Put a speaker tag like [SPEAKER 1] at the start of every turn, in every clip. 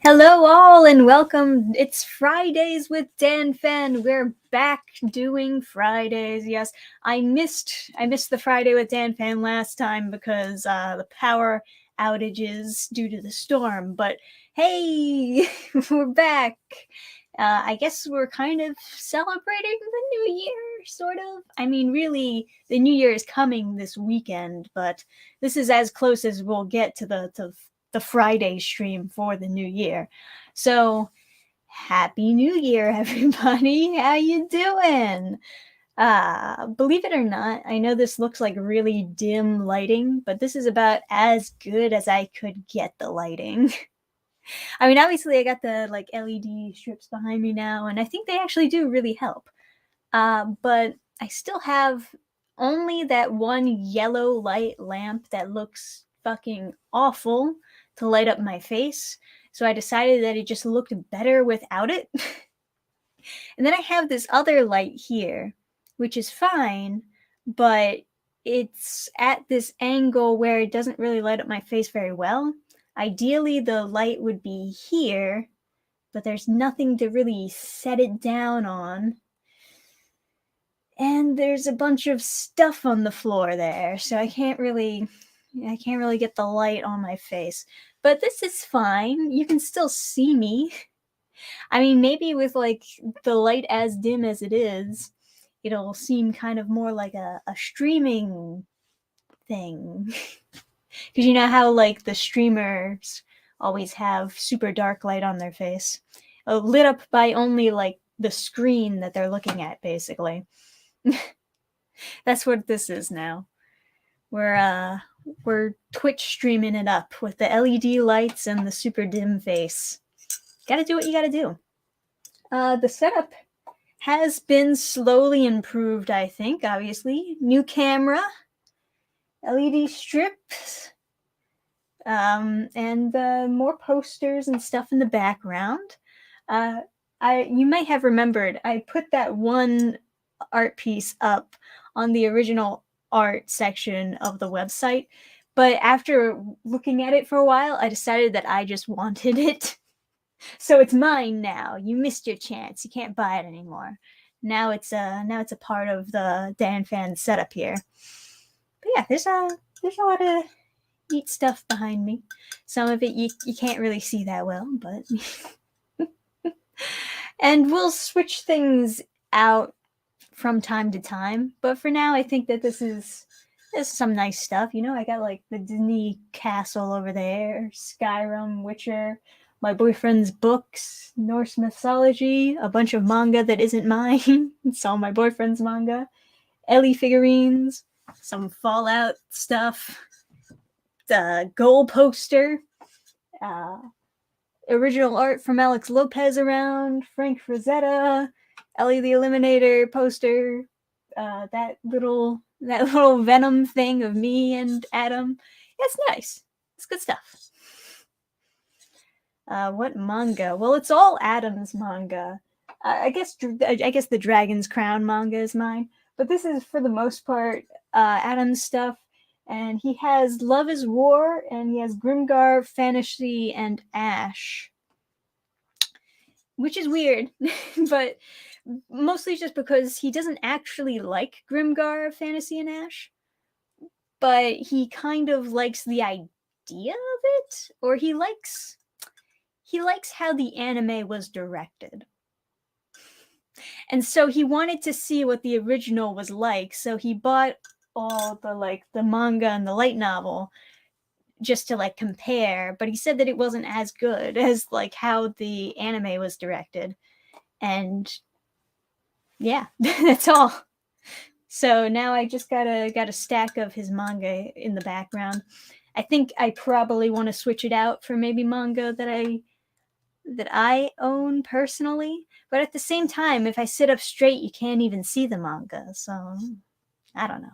[SPEAKER 1] Hello all and welcome. It's Fridays with Dannphan. We're back doing Fridays. Yes, I missed the Friday with Dannphan last time because the power outages due to the storm. But hey, we're back. I guess we're kind of celebrating the new year, sort of. I mean, really, the new year is coming this weekend, but this is as close as we'll get to the Friday stream for the new year. So, happy new year, everybody. How you doing? Believe it or not, I know this looks like really dim lighting, but this is about as good as I could get the lighting. I mean, obviously I got the like LED strips behind me now, and I think they actually do really help. But I still have only that one yellow light lamp that looks fucking awful to light up my face. So I decided that it just looked better without it. And then I have this other light here, which is fine, but it's at this angle where it doesn't really light up my face very well. Ideally, the light would be here, but there's nothing to really set it down on. And there's a bunch of stuff on the floor there, so I can't really get the light on my face. But this is fine. You can still see me. I mean, maybe with like the light as dim as it is, it'll seem kind of more like a streaming thing. Because you know how like the streamers always have super dark light on their face, lit up by only like the screen that they're looking at, basically. That's what this is now. We're Twitch streaming it up with the LED lights and the super dim face. Gotta do what you gotta do. The setup has been slowly improved, I think, obviously. New camera, LED strips, and more posters and stuff in the background. You might have remembered I put that one art piece up on the original art section of the website, but after looking at it for a while, I decided that I just wanted it. So it's mine now. You missed your chance. You can't buy it anymore. Now it's a part of the Dannphan setup here. But yeah, there's a lot of neat stuff behind me. Some of it you can't really see that well, but and we'll switch things out from time to time. But for now, I think that this is some nice stuff. You know, I got like the Disney castle over there, Skyrim, Witcher, my boyfriend's books, Norse mythology, a bunch of manga that isn't mine. It's all my boyfriend's manga, Ellie figurines, some Fallout stuff, the goal poster, original art from Alex Lopez around, Frank Frazetta, Ellie the Eliminator poster, that little Venom thing of me and Adam. It's nice. It's good stuff. What manga? Well, it's all Adam's manga. I guess the Dragon's Crown manga is mine, but this is for the most part Adam's stuff. And he has Love is War, and he has Grimgar, Fantasy, and Ash, which is weird, but mostly just because he doesn't actually like Grimgar, Fantasy, and Ash, but he kind of likes the idea of it, or he likes how the anime was directed. And so he wanted to see what the original was like, so he bought all the manga and the light novel just to like compare, but he said that it wasn't as good as like how the anime was directed. And yeah, that's all. So now I just got a stack of his manga in the background. I think I probably want to switch it out for maybe manga that I own personally, but at the same time, if I sit up straight, you can't even see the manga. So I don't know.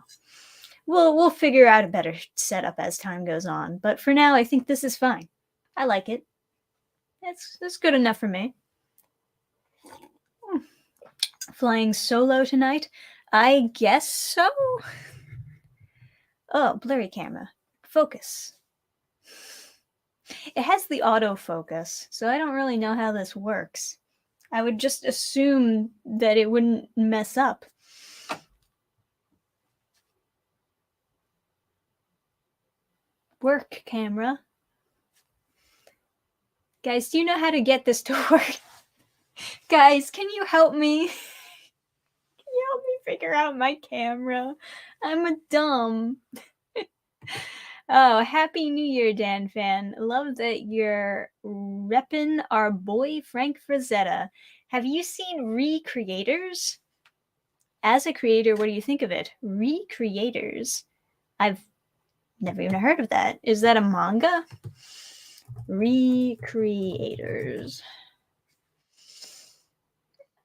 [SPEAKER 1] We'll figure out a better setup as time goes on. But for now, I think this is fine. I like it. That's good enough for me. Flying solo tonight? I guess so. Oh, blurry camera. Focus. It has the autofocus, so I don't really know how this works. I would just assume that it wouldn't mess up. Work, camera. Guys, do you know how to get this to work? Guys, can you help me? Can you help me figure out my camera? I'm a dumb. Oh, Happy New Year, Dannphan. Love that you're reppin' our boy Frank Frazetta. Have you seen Recreators? As a creator, what do you think of it? Recreators. I've never even heard of that. Is that a manga? Recreators.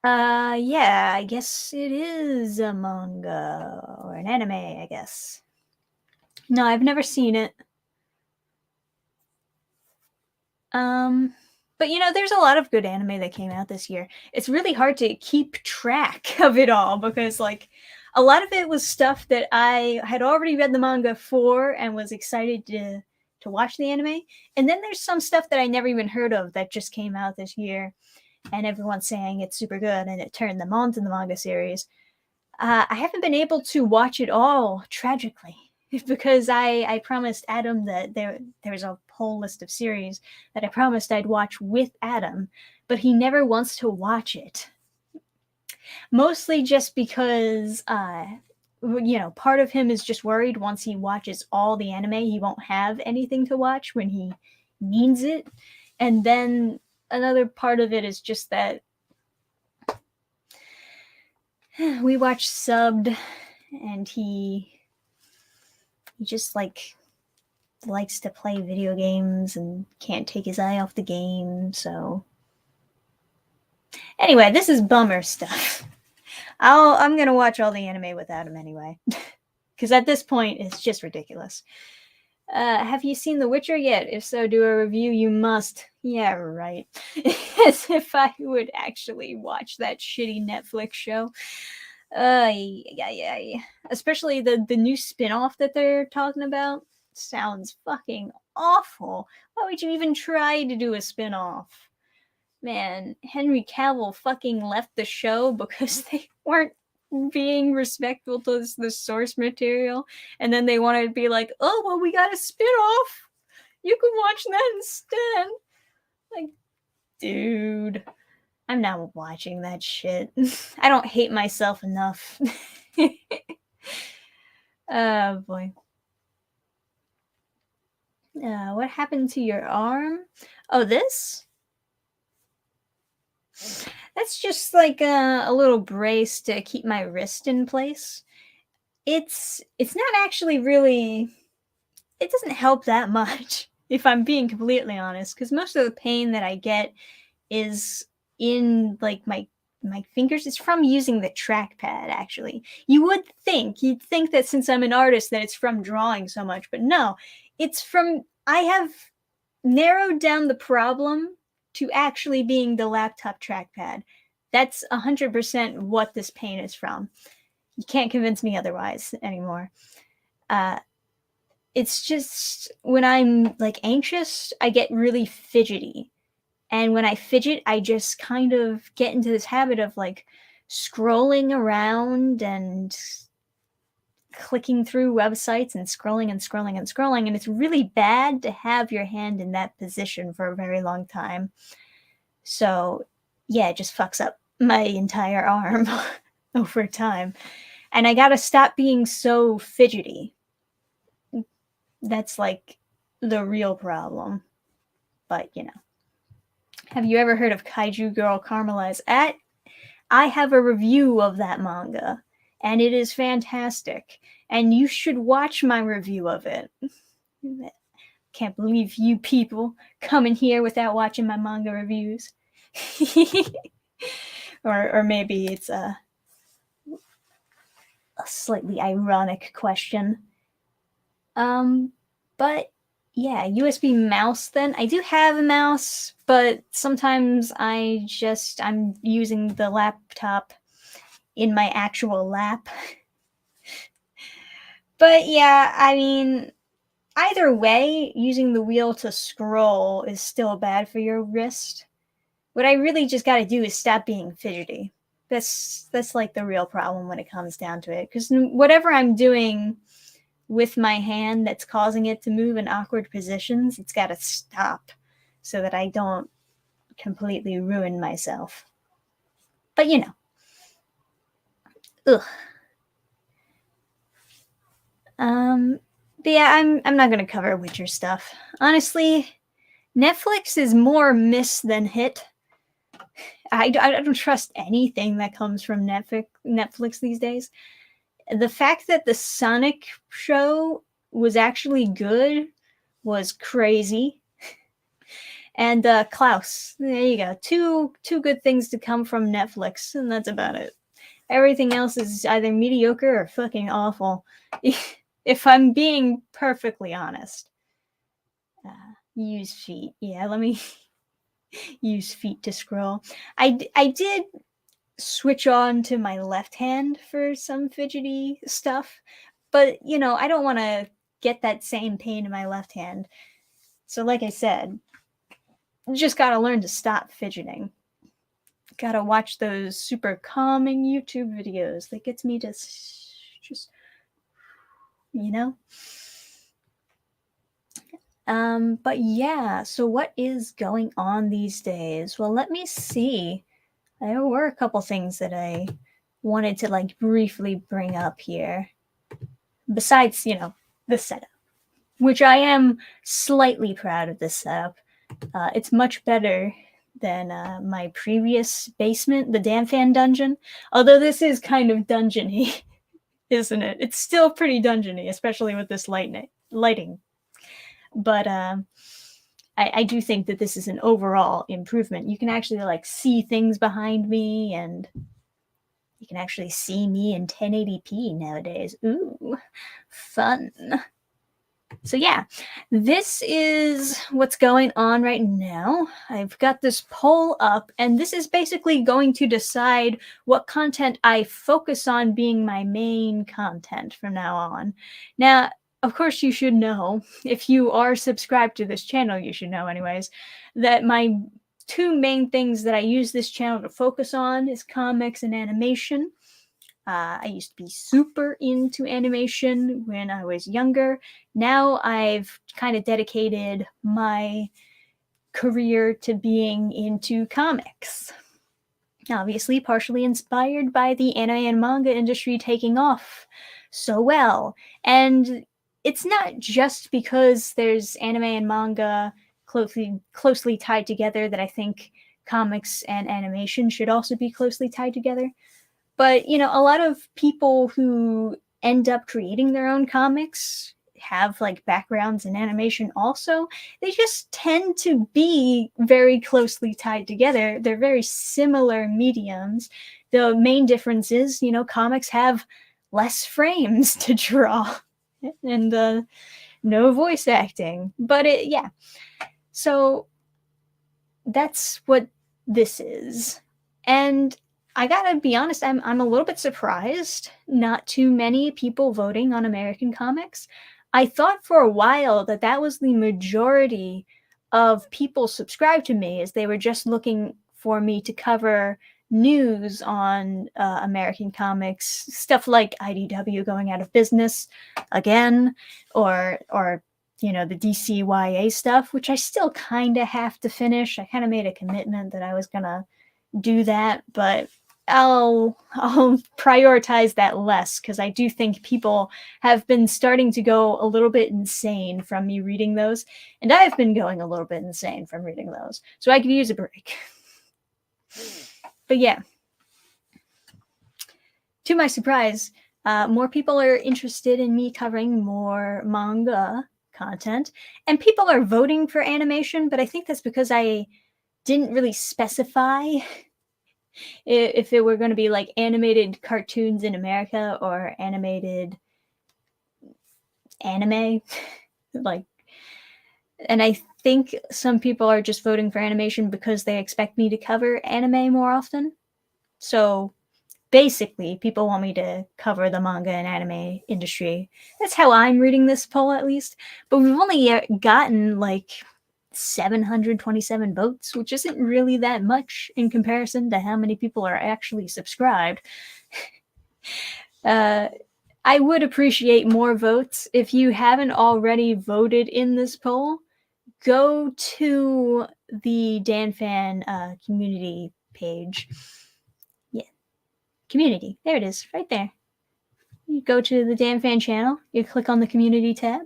[SPEAKER 1] Yeah, I guess it is a manga or an anime, I guess. No, I've never seen it. But there's a lot of good anime that came out this year. It's really hard to keep track of it all because like a lot of it was stuff that I had already read the manga for and was excited to watch the anime. And then there's some stuff that I never even heard of that just came out this year and everyone's saying it's super good and it turned them on to the manga series. I haven't been able to watch it all, tragically, because I promised Adam that there's a whole list of series that I promised I'd watch with Adam, but he never wants to watch it. Mostly just because, part of him is just worried once he watches all the anime, he won't have anything to watch when he needs it. And then another part of it is just that we watch subbed and he just likes to play video games and can't take his eye off the game. So anyway, this is bummer stuff. I'm gonna watch all the anime without him anyway, because at this point it's just ridiculous. Have you seen The Witcher yet? If so, do a review. You must. Yeah, right. As if I would actually watch that shitty Netflix show. Yeah. Especially the new spin-off that they're talking about. Sounds fucking awful. Why would you even try to do a spin-off? Man, Henry Cavill fucking left the show because they weren't being respectful to the source material, and then they wanted to be like, oh well, we got a spin-off, you can watch that instead. Like, dude, I'm not watching that shit. I don't hate myself enough. Oh boy. What happened to your arm? Oh, this? That's just like a little brace to keep my wrist in place. It's not actually really, it doesn't help that much, if I'm being completely honest, because most of the pain that I get is in like my fingers. It's from using the trackpad, actually. You'd think that since I'm an artist that it's from drawing so much, but no, it's from, I have narrowed down the problem to actually being the laptop trackpad. That's 100% what this pain is from. You can't convince me otherwise anymore. It's just when I'm like anxious, I get really fidgety. And when I fidget, I just kind of get into this habit of like scrolling around and clicking through websites and scrolling and scrolling and scrolling. And it's really bad to have your hand in that position for a very long time. So yeah, it just fucks up my entire arm over time. And I gotta stop being so fidgety. That's like the real problem. But have you ever heard of Kaiju Girl Caramelize? I have a review of that manga, and it is fantastic. And you should watch my review of it. Can't believe you people come in here without watching my manga reviews. or maybe it's a slightly ironic question. But yeah, USB mouse then. I do have a mouse, but sometimes I'm using the laptop in my actual lap. But yeah, I mean, either way, using the wheel to scroll is still bad for your wrist. What I really just got to do is stop being fidgety. That's like the real problem when it comes down to it. Because whatever I'm doing with my hand that's causing it to move in awkward positions, it's got to stop so that I don't completely ruin myself. But you know, ugh. But yeah, I'm not gonna cover Witcher stuff. Honestly, Netflix is more miss than hit. I don't trust anything that comes from Netflix these days. The fact that the Sonic show was actually good was crazy. And Klaus, there you go. Two good things to come from Netflix, and that's about it. Everything else is either mediocre or fucking awful. If I'm being perfectly honest. Use feet. Yeah, let me use feet to scroll. I did switch on to my left hand for some fidgety stuff, but you know, I don't want to get that same pain in my left hand. So like I said, just got to learn to stop fidgeting. Got to watch those super calming YouTube videos that gets me to just, you know. But yeah, so what is going on these days? Well, let me see. There were a couple things that I wanted to like briefly bring up here. Besides, you know, the setup, which I am slightly proud of this setup. It's much better than my previous basement, the Dannphan dungeon. Although this is kind of dungeony, isn't it? It's still pretty dungeony, especially with this lighting. But I do think that this is an overall improvement. You can actually like see things behind me, and you can actually see me in 1080p nowadays. Ooh, fun. So yeah, this is what's going on right now. I've got this poll up, and this is basically going to decide what content I focus on being my main content from now on. Now, of course, you should know, if you are subscribed to this channel, you should know anyways, that my two main things that I use this channel to focus on is comics and animation. I used to be super into animation when I was younger. Now I've kind of dedicated my career to being into comics. Obviously, partially inspired by the anime and manga industry taking off so well. And it's not just because there's anime and manga closely tied together that I think comics and animation should also be closely tied together. But, you know, a lot of people who end up creating their own comics have like backgrounds in animation also. They just tend to be very closely tied together. They're very similar mediums. The main difference is, you know, comics have less frames to draw and no voice acting. But yeah. So that's what this is. And I gotta be honest, I'm a little bit surprised not too many people voting on American comics. I thought for a while that was the majority of people subscribed to me, as they were just looking for me to cover news on American comics, stuff like IDW going out of business again, or you know, the DCYA stuff, which I still kind of have to finish. I kind of made a commitment that I was gonna do that, but I'll prioritize that less, because I do think people have been starting to go a little bit insane from me reading those, and I've been going a little bit insane from reading those, so I could use a break. But yeah, to my surprise, more people are interested in me covering more manga content, and people are voting for animation, but I think that's because I didn't really specify if it were going to be like animated cartoons in America or animated anime. Like, and I think some people are just voting for animation because they expect me to cover anime more often. So basically, people want me to cover the manga and anime industry. That's how I'm reading this poll, at least. But we've only gotten like 727 votes, which isn't really that much in comparison to how many people are actually subscribed. I would appreciate more votes. If you haven't already voted in this poll, go to the Dannphan community page. Yeah, community. There it is, right there. You go to the Dannphan channel, you click on the community tab,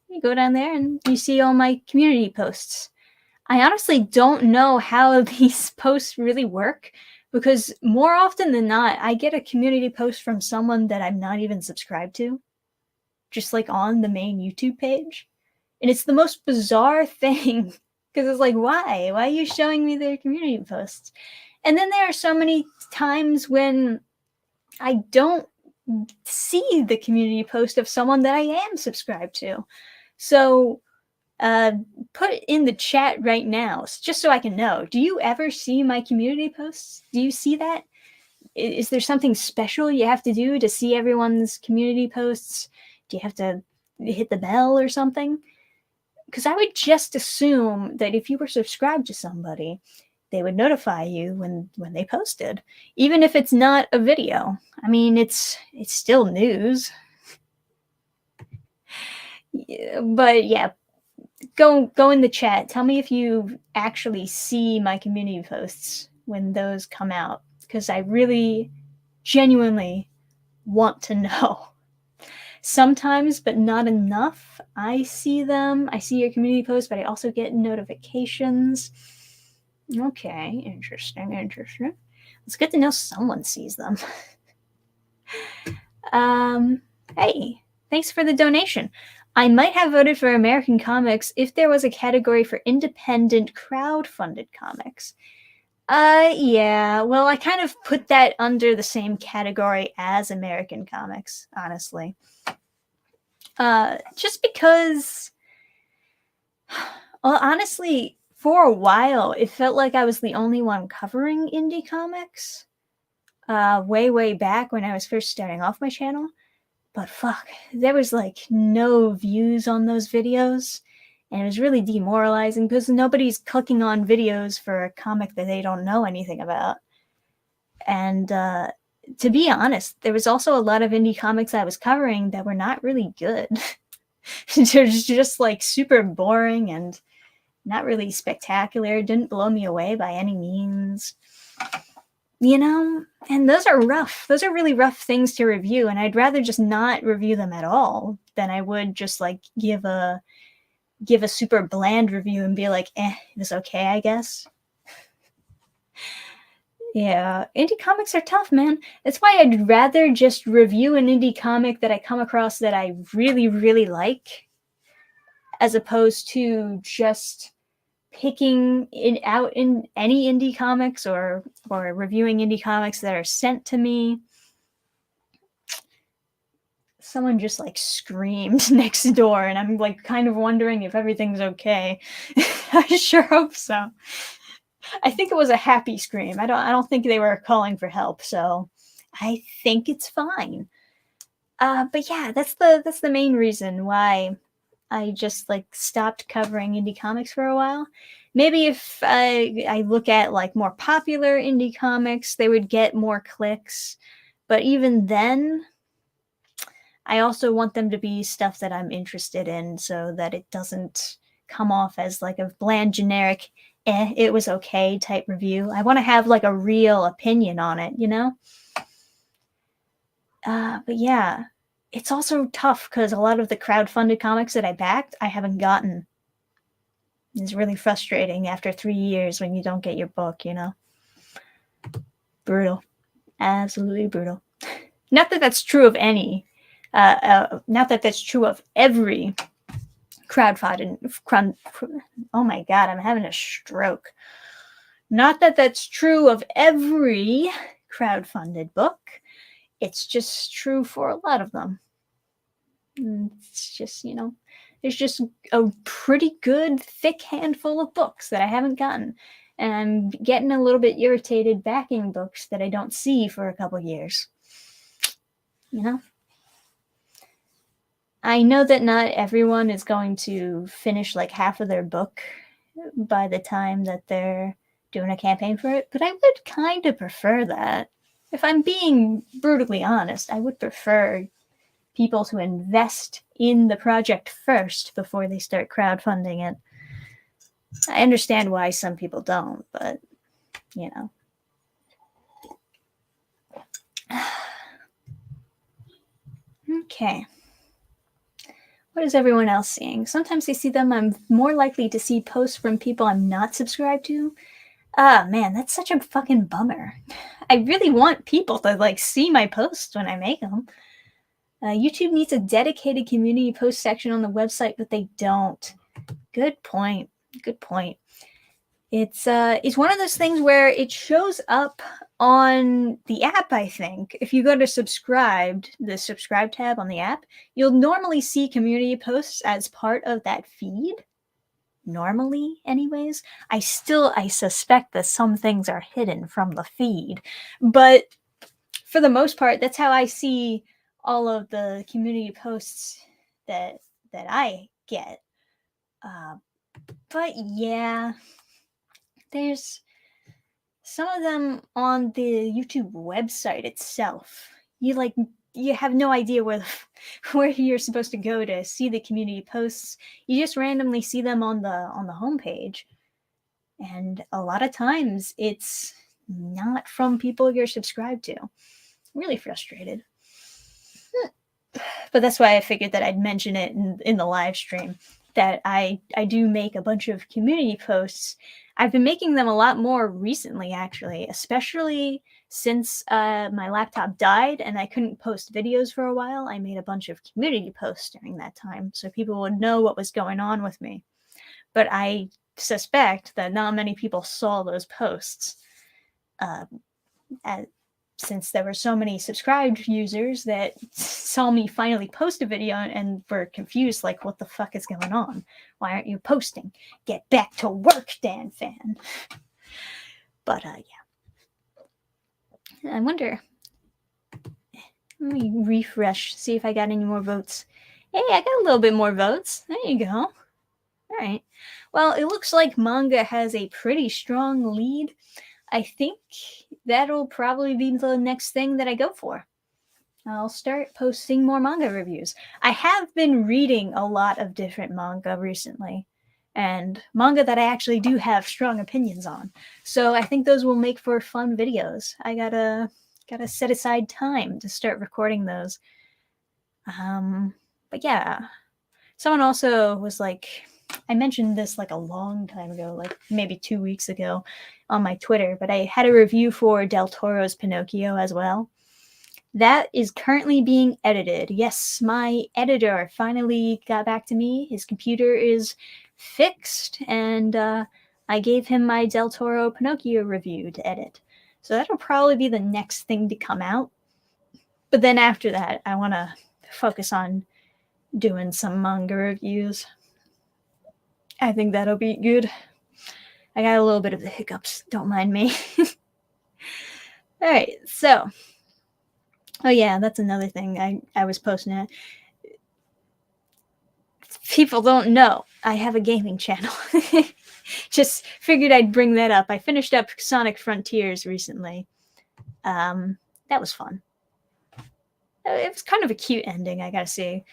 [SPEAKER 1] you go down there, and you see all my community posts. I honestly don't know how these posts really work, because more often than not, I get a community post from someone that I'm not even subscribed to, just like on the main YouTube page. And it's the most bizarre thing, because it's like, why? Why are you showing me their community posts? And then there are so many times when I don't see the community post of someone that I am subscribed to. So put it in the chat right now, just so I can know. Do you ever see my community posts? Do you see that? Is there something special you have to do to see everyone's community posts? Do you have to hit the bell or something? Because I would just assume that if you were subscribed to somebody, they would notify you when they posted, even if it's not a video. I mean, it's still news. But yeah, go in the chat. Tell me if you actually see my community posts when those come out, because I really genuinely want to know. Sometimes, but not enough, I see them. I see your community posts, but I also get notifications. Okay, interesting. It's good to know someone sees them. Hey, thanks for the donation. I might have voted for American comics if there was a category for independent crowd-funded comics. Yeah, well, I kind of put that under the same category as American comics, honestly. Just because, well, honestly, for a while, it felt like I was the only one covering indie comics. Way back when I was first starting off my channel. But fuck, there was like no views on those videos. And it was really demoralizing because nobody's clicking on videos for a comic that they don't know anything about. And to be honest, there was also a lot of indie comics I was covering that were not really good. They're just like super boring and not really spectacular. Didn't blow me away by any means. You know, and those are rough. Those are really rough things to review, and I'd rather just not review them at all than I would just like give a super bland review and be like, it was okay, I guess. Yeah, indie comics are tough, man. That's why I'd rather just review an indie comic that I come across that I really like, as opposed to just picking it out in any indie comics or reviewing indie comics that are sent to me. Someone just like screamed next door, and I'm like kind of wondering if everything's okay. I sure hope so. I think it was a happy scream. I don't think they were calling for help, so I think it's fine. But yeah, that's the main reason why I just like stopped covering indie comics for a while. Maybe if I look at like more popular indie comics, they would get more clicks. But even then, I also want them to be stuff that I'm interested in so that it doesn't come off as like a bland, generic, it was okay type review. I want to have like a real opinion on it, you know? But yeah, it's also tough because a lot of the crowdfunded comics that I backed, I haven't gotten. It's really frustrating after 3 years when you don't get your book, you know? Brutal. Absolutely brutal. Not that that's true of any. Not that that's true of every crowdfunded. Oh my god, I'm having a stroke. Not that that's true of every crowdfunded book. It's just true for a lot of them. It's just, you know, there's just a pretty good thick handful of books that I haven't gotten. and I'm getting a little bit irritated backing books that I don't see for a couple years. You know? I know that not everyone is going to finish like half of their book by the time that they're doing a campaign for it, but I would kind of prefer that. If I'm being brutally honest, I would prefer people to invest in the project first before they start crowdfunding it. I understand why some people don't, but you know. Okay. What is everyone else seeing? Sometimes I see them. I'm more likely to see posts from people I'm not subscribed to. Ah, man, that's such a fucking bummer. I really want people to like see my posts when I make them. YouTube needs a dedicated community post section on the website, but they don't. Good point. Good point. It's one of those things where it shows up on the app, I think. If you go to subscribed, the subscribe tab on the app, you'll normally see community posts as part of that feed. Normally, anyways. I suspect that some things are hidden from the feed. But for the most part, that's how I see all of the community posts that I get. But yeah, there's some of them on the YouTube website itself. You have no idea where you're supposed to go to see the community posts. You just randomly see them on the homepage. And a lot of times it's not from people you're subscribed to. I'm really frustrated. But that's why I figured that I'd mention it in the live stream, that I do make a bunch of community posts. I've been making them a lot more recently, actually, especially since my laptop died and I couldn't post videos for a while. I made a bunch of community posts during that time so people would know what was going on with me. But I suspect that not many people saw those posts, since there were so many subscribed users that saw me finally post a video and were confused, like, what the fuck is going on? Why aren't you posting? Get back to work, Dannphan. But yeah, I wonder. Let me refresh, see if I got any more votes. Hey, I got a little bit more votes. There you go. All right. Well, it looks like Manga has a pretty strong lead. I think that'll probably be the next thing that I go for. I'll start posting more manga reviews. I have been reading a lot of different manga recently, and manga that I actually do have strong opinions on. So I think those will make for fun videos. I gotta set aside time to start recording those. But yeah, someone also was like, I mentioned this like a long time ago, like maybe 2 weeks ago on my Twitter, but I had a review for Del Toro's Pinocchio as well. That is currently being edited. Yes, my editor finally got back to me. His computer is fixed, and I gave him my Del Toro Pinocchio review to edit. So that'll probably be the next thing to come out. But then after that, I want to focus on doing some manga reviews. I think that'll be good. I got a little bit of the hiccups. Don't mind me. All right, so. Oh yeah, that's another thing I was posting it. People don't know I have a gaming channel. Just figured I'd bring that up. I finished up Sonic Frontiers recently. That was fun. It was kind of a cute ending, I gotta say.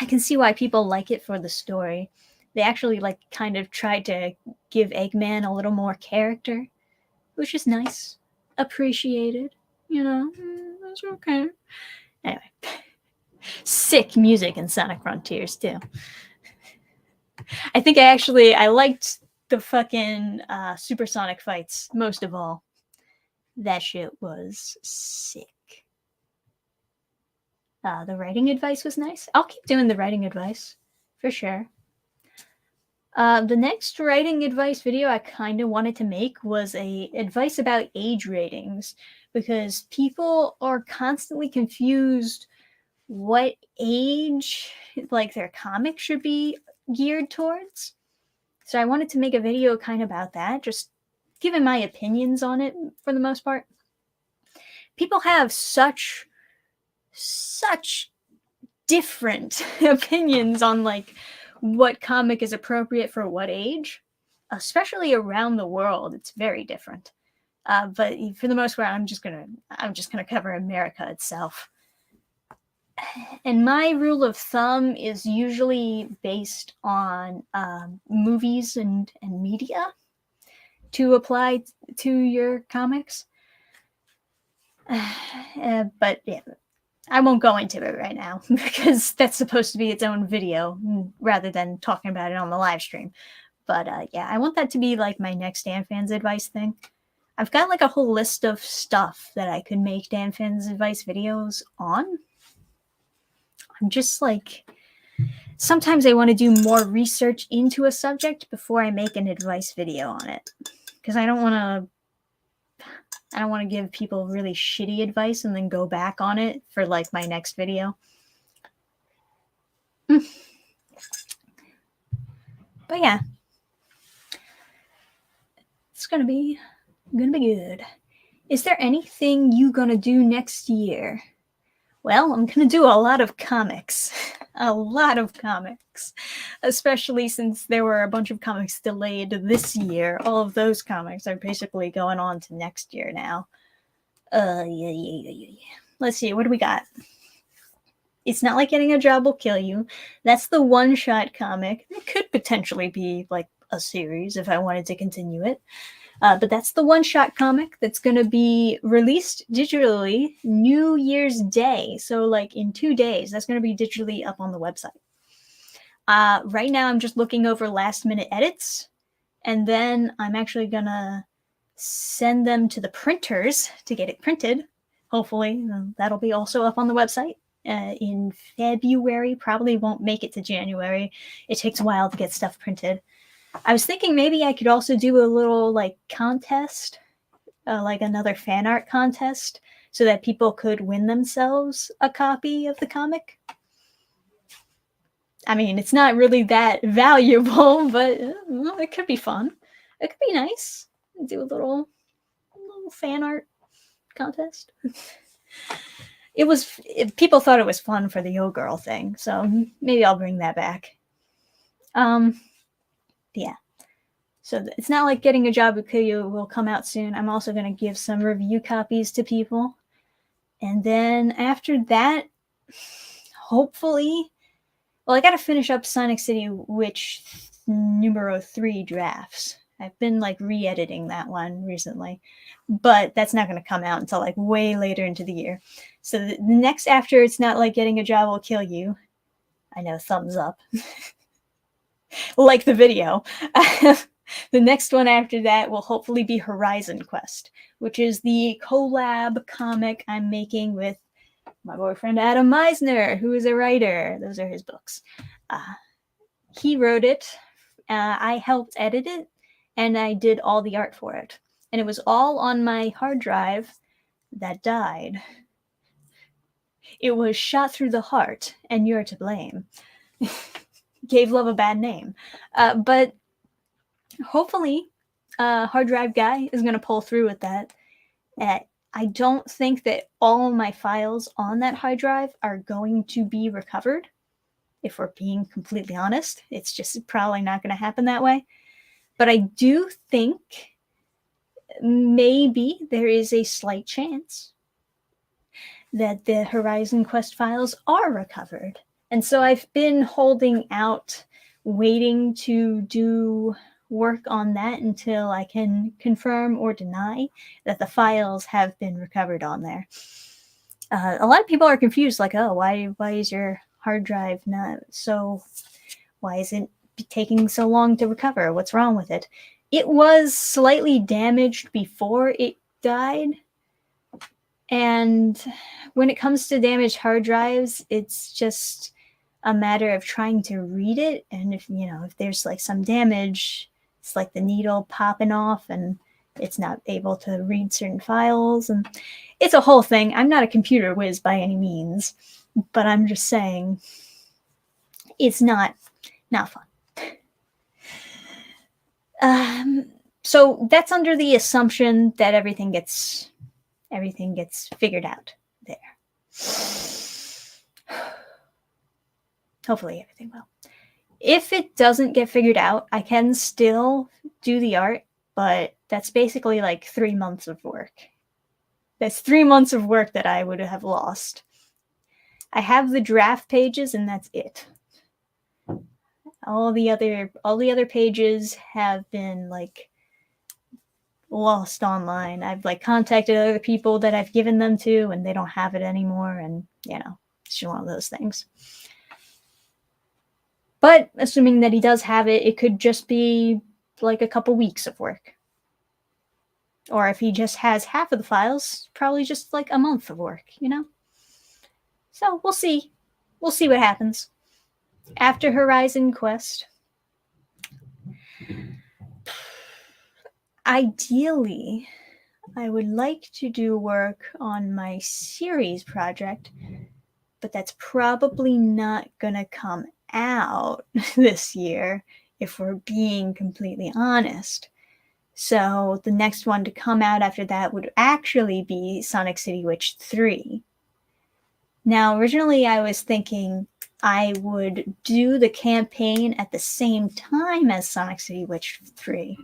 [SPEAKER 1] I can see why people like it for the story. They actually like kind of tried to give Eggman a little more character, which is nice. Appreciated, you know. That's okay. Anyway, sick music in Sonic Frontiers too. I think I liked the fucking supersonic fights most of all. That shit was sick. The writing advice was nice. I'll keep doing the writing advice for sure. The next writing advice video I kind of wanted to make was a advice about age ratings, because people are constantly confused what age like their comic should be geared towards. So I wanted to make a video kind of about that, just giving my opinions on it for the most part. People have such different opinions on like what comic is appropriate for what age, especially around the world. It's very different. But for the most part, I'm just gonna cover America itself. And my rule of thumb is usually based on movies and media to apply to your comics. But yeah, I won't go into it right now because that's supposed to be its own video rather than talking about it on the live stream. But yeah, I want that to be like my next Dannphan's advice thing. I've got like a whole list of stuff that I could make Dannphan's advice videos on. I'm just like, sometimes I want to do more research into a subject before I make an advice video on it. Because I don't want to give people really shitty advice and then go back on it for like my next video. But yeah, it's gonna be good. Is there anything you gonna do next year? Well, I'm gonna do a lot of comics. A lot of comics. Especially since there were a bunch of comics delayed this year. All of those comics are basically going on to next year now. Yeah. Let's see, what do we got? It's Not Like Getting a Job Will Kill You. That's the one-shot comic. It could potentially be like a series if I wanted to continue it. But that's the one-shot comic that's going to be released digitally New Year's Day. So like in 2 days, that's going to be digitally up on the website. Right now, I'm just looking over last-minute edits. And then I'm actually going to send them to the printers to get it printed. Hopefully, that'll be also up on the website in February. Probably won't make it to January. It takes a while to get stuff printed. I was thinking maybe I could also do a little like contest, like another fan art contest, so that people could win themselves a copy of the comic. I mean, it's not really that valuable, but it could be fun. It could be nice. Do a little fan art contest. People thought it was fun for the Yo Girl thing, so maybe I'll bring that back. Yeah. So It's Not Like Getting a Job with Kuyu will come out soon. I'm also going to give some review copies to people. And then after that, hopefully, well, I got to finish up Sonic City Witch numero 3 drafts. I've been like re-editing that one recently, but that's not going to come out until like way later into the year. So the next after It's Not Like Getting a Job Will Kill You. I know, thumbs up. Like the video. The next one after that will hopefully be Horizon Quest, which is the collab comic I'm making with my boyfriend Adam Meisner, who is a writer. Those are his books. He wrote it. I helped edit it, and I did all the art for it. And it was all on my hard drive that died. It was shot through the heart, and you're to blame. Gave love a bad name. But hopefully, hard drive guy is going to pull through with that. I don't think that all my files on that hard drive are going to be recovered. If we're being completely honest, it's just probably not going to happen that way. But I do think maybe there is a slight chance that the Horizon Quest files are recovered. And so I've been holding out, waiting to do work on that until I can confirm or deny that the files have been recovered on there. A lot of people are confused, like, oh, why is your hard drive not so, why is it taking so long to recover? What's wrong with it? It was slightly damaged before it died. And when it comes to damaged hard drives, it's just a matter of trying to read it. And if there's like some damage, it's like the needle popping off and it's not able to read certain files. And it's a whole thing. I'm not a computer whiz by any means, but I'm just saying it's not fun. So that's under the assumption that everything gets figured out there. Hopefully everything will. If it doesn't get figured out, I can still do the art, but that's basically like 3 months of work. That's 3 months of work that I would have lost. I have the draft pages and that's it. All the other pages have been like lost online. I've like contacted other people that I've given them to and they don't have it anymore, and it's just one of those things. But assuming that he does have it, it could just be like a couple weeks of work. Or if he just has half of the files, probably just like a month of work, So we'll see. We'll see what happens. After Horizon Quest, ideally, I would like to do work on my series project, but that's probably not gonna come out this year, if we're being completely honest. So the next one to come out after that would actually be Sonic City Witch 3. Now, originally I was thinking I would do the campaign at the same time as Sonic City Witch 3.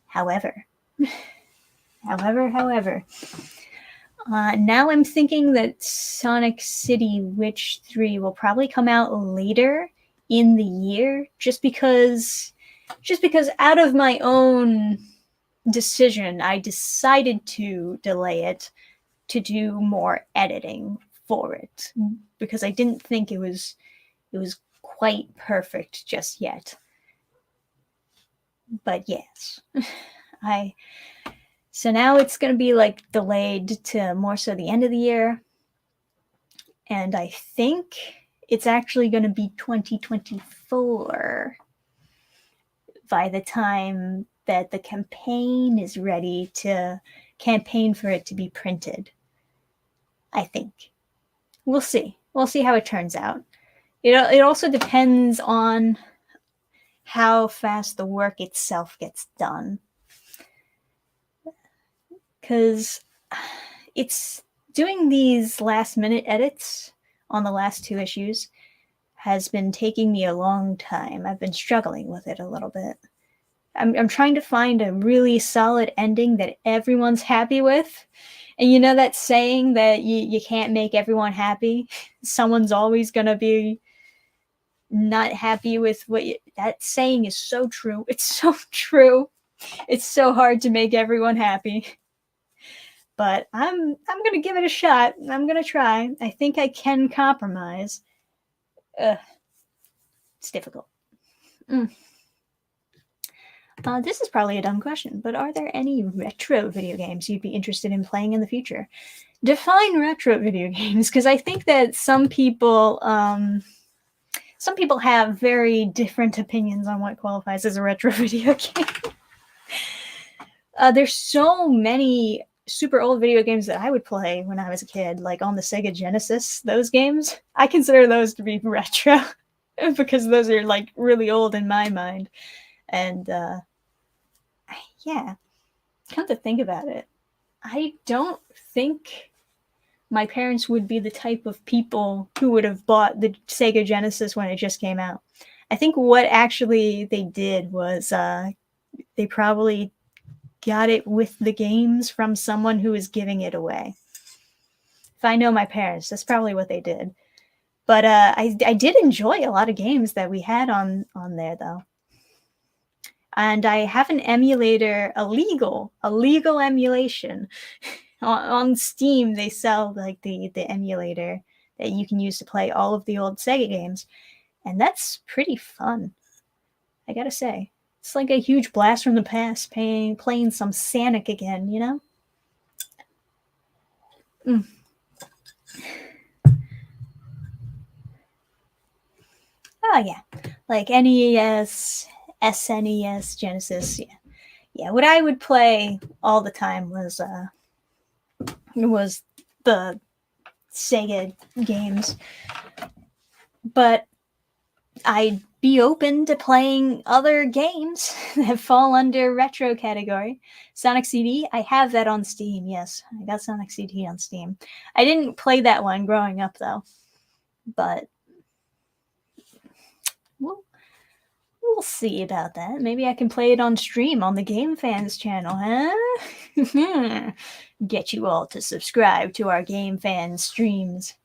[SPEAKER 1] However, now I'm thinking that Sonic City Witch 3 will probably come out later in the year, just because out of my own decision, I decided to delay it to do more editing for it, because I didn't think it was quite perfect just yet. But yes, so now it's going to be like delayed to more so the end of the year. And I think it's actually going to be 2024 by the time that the campaign is ready to campaign for it to be printed. I think. We'll see. We'll see how it turns out. It also depends on how fast the work itself gets done. Because it's doing these last-minute edits on the last 2 issues has been taking me a long time. I've been struggling with it a little bit. I'm trying to find a really solid ending that everyone's happy with. And you know that saying that you can't make everyone happy? Someone's always going to be not happy with that saying is so true. It's so true. It's so hard to make everyone happy. But I'm going to give it a shot. I'm going to try. I think I can compromise. It's difficult. This is probably a dumb question, but are there any retro video games you'd be interested in playing in the future? Define retro video games, because I think that some people have very different opinions on what qualifies as a retro video game. There's so many super old video games that I would play when I was a kid, like on the Sega Genesis. Those games, I consider those to be retro because those are like really old in my mind. And yeah, come to think about it, I don't think my parents would be the type of people who would have bought the Sega Genesis when it just came out. I think what actually they did was they probably got it with the games from someone who was giving it away. If I know my parents, that's probably what they did. But I did enjoy a lot of games that we had on there, though. And I have an emulator, a legal emulation. On Steam, they sell like the emulator that you can use to play all of the old Sega games. And that's pretty fun, I gotta say. It's like a huge blast from the past, playing some Sonic again, you know? Oh, yeah. Like NES, SNES, Genesis, yeah. Yeah, what I would play all the time was the Sega games. But I be open to playing other games that fall under retro category. Sonic CD, I have that on Steam. Yes, I got Sonic CD on Steam. I didn't play that one growing up though, but we'll see about that. Maybe I can play it on stream on the Game Fans channel, huh? Get you all to subscribe to our Game Fans streams.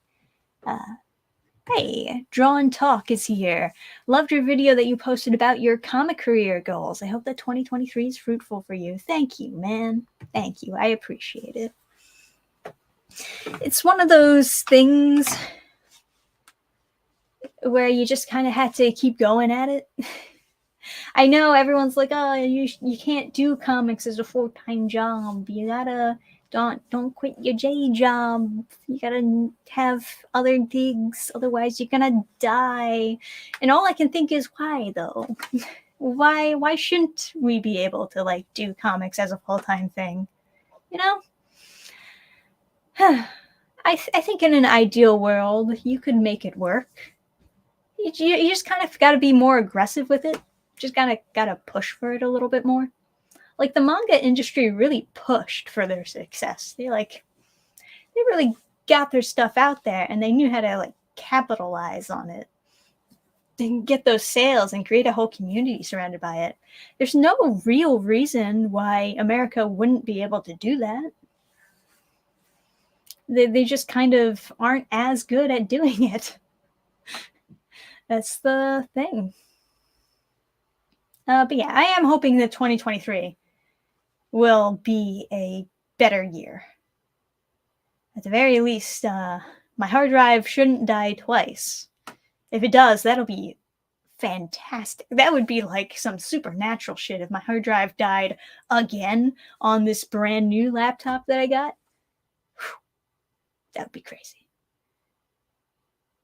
[SPEAKER 1] Hey, Draw and Talk is here. Loved your video that you posted about your comic career goals. I hope that 2023 is fruitful for you. Thank you, man. Thank you. I appreciate it. It's one of those things where you just kind of had to keep going at it. I know everyone's like, oh, you can't do comics as a full-time job. You gotta don't quit your J job. You gotta have other gigs, otherwise you're gonna die. And all I can think is, why though? Why shouldn't we be able to like do comics as a full-time thing? You know? I think in an ideal world you could make it work. You just kind of got to be more aggressive with it. Just gotta push for it a little bit more. Like the manga industry really pushed for their success. They really got their stuff out there, and they knew how to like capitalize on it and get those sales and create a whole community surrounded by it. There's no real reason why America wouldn't be able to do that. They just kind of aren't as good at doing it. That's the thing. But yeah, I am hoping that 2023 will be a better year. At the very least, my hard drive shouldn't die twice. If it does, that'll be fantastic. That would be like some supernatural shit if my hard drive died again on this brand new laptop that I got. Whew, that would be crazy.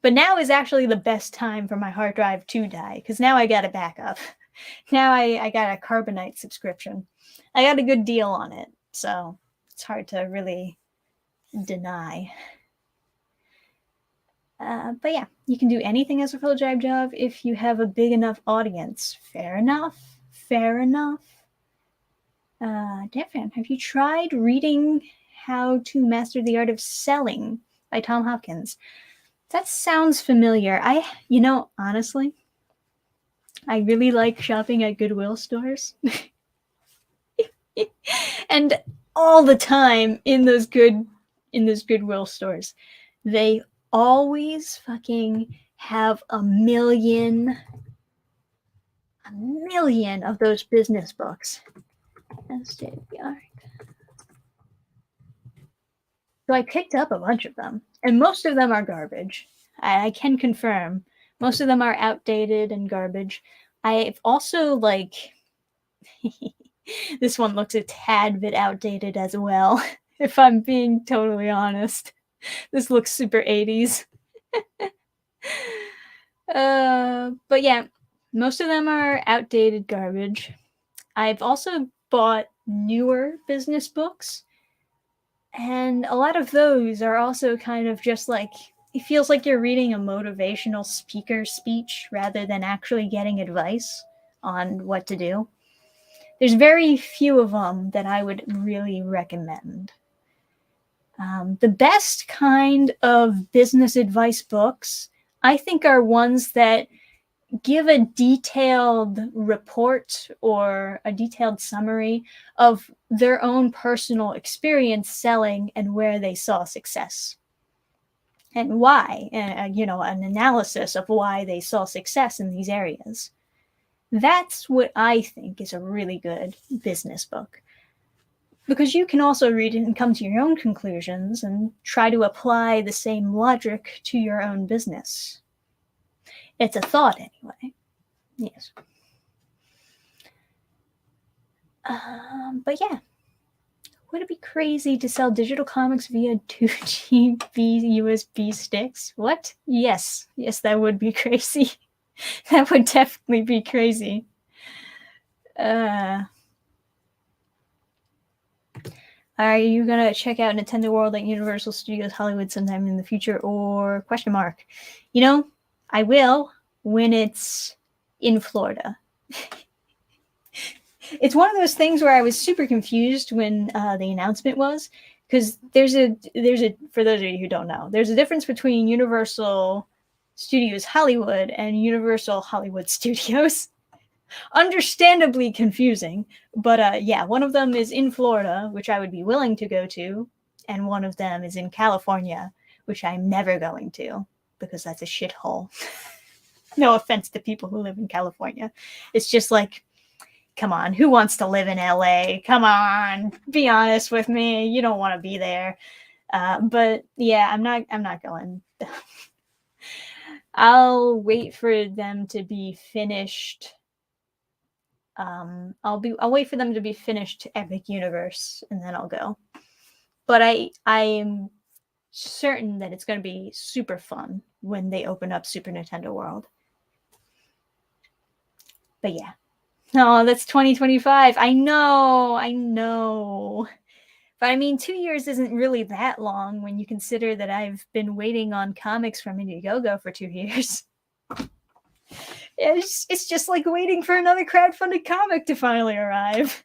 [SPEAKER 1] But now is actually the best time for my hard drive to die, because now I got a backup. Now I got a Carbonite subscription. I got a good deal on it, so it's hard to really deny. But yeah, you can do anything as a full-time job if you have a big enough audience. Fair enough. Fair enough. Dannphan, have you tried reading How to Master the Art of Selling by Tom Hopkins? That sounds familiar. Honestly, I really like shopping at Goodwill stores. And all the time in those Goodwill stores, they always fucking have a million of those business books. State of the art. So I picked up a bunch of them, and most of them are garbage. I can confirm. Most of them are outdated and garbage. I've also, like... this one looks a tad bit outdated as well, if I'm being totally honest. This looks super 80s. But yeah, most of them are outdated garbage. I've also bought newer business books, and a lot of those are also kind of just like, it feels like you're reading a motivational speaker speech rather than actually getting advice on what to do. There's very few of them that I would really recommend. The best kind of business advice books, I think, are ones that give a detailed report or a detailed summary of their own personal experience selling and where they saw success and why, an analysis of why they saw success in these areas. That's what I think is a really good business book. Because you can also read it and come to your own conclusions and try to apply the same logic to your own business. It's a thought, anyway. Yes. But yeah. Would it be crazy to sell digital comics via 2GB USB sticks? What? Yes. Yes, that would be crazy. That would definitely be crazy. Are you gonna check out Nintendo World at Universal Studios Hollywood sometime in the future, or question mark? I will when it's in Florida. It's one of those things where I was super confused when the announcement was, because there's a for those of you who don't know, there's a difference between Universal Studios Hollywood and Universal Hollywood Studios. Understandably confusing, but yeah, one of them is in Florida, which I would be willing to go to, and one of them is in California, which I'm never going to because that's a shithole. No offense to people who live in California. It's just like, come on, who wants to live in LA? Come on, be honest with me. You don't want to be there. But yeah, I'm not going. I'll wait for them to be finished. I'll wait for them to be finished Epic Universe, and then I'll go. But I'm certain that it's going to be super fun when they open up Super Nintendo World. But yeah. No, that's 2025. I know. But I mean, 2 years isn't really that long when you consider that I've been waiting on comics from Indiegogo for 2 years. It's just like waiting for another crowdfunded comic to finally arrive.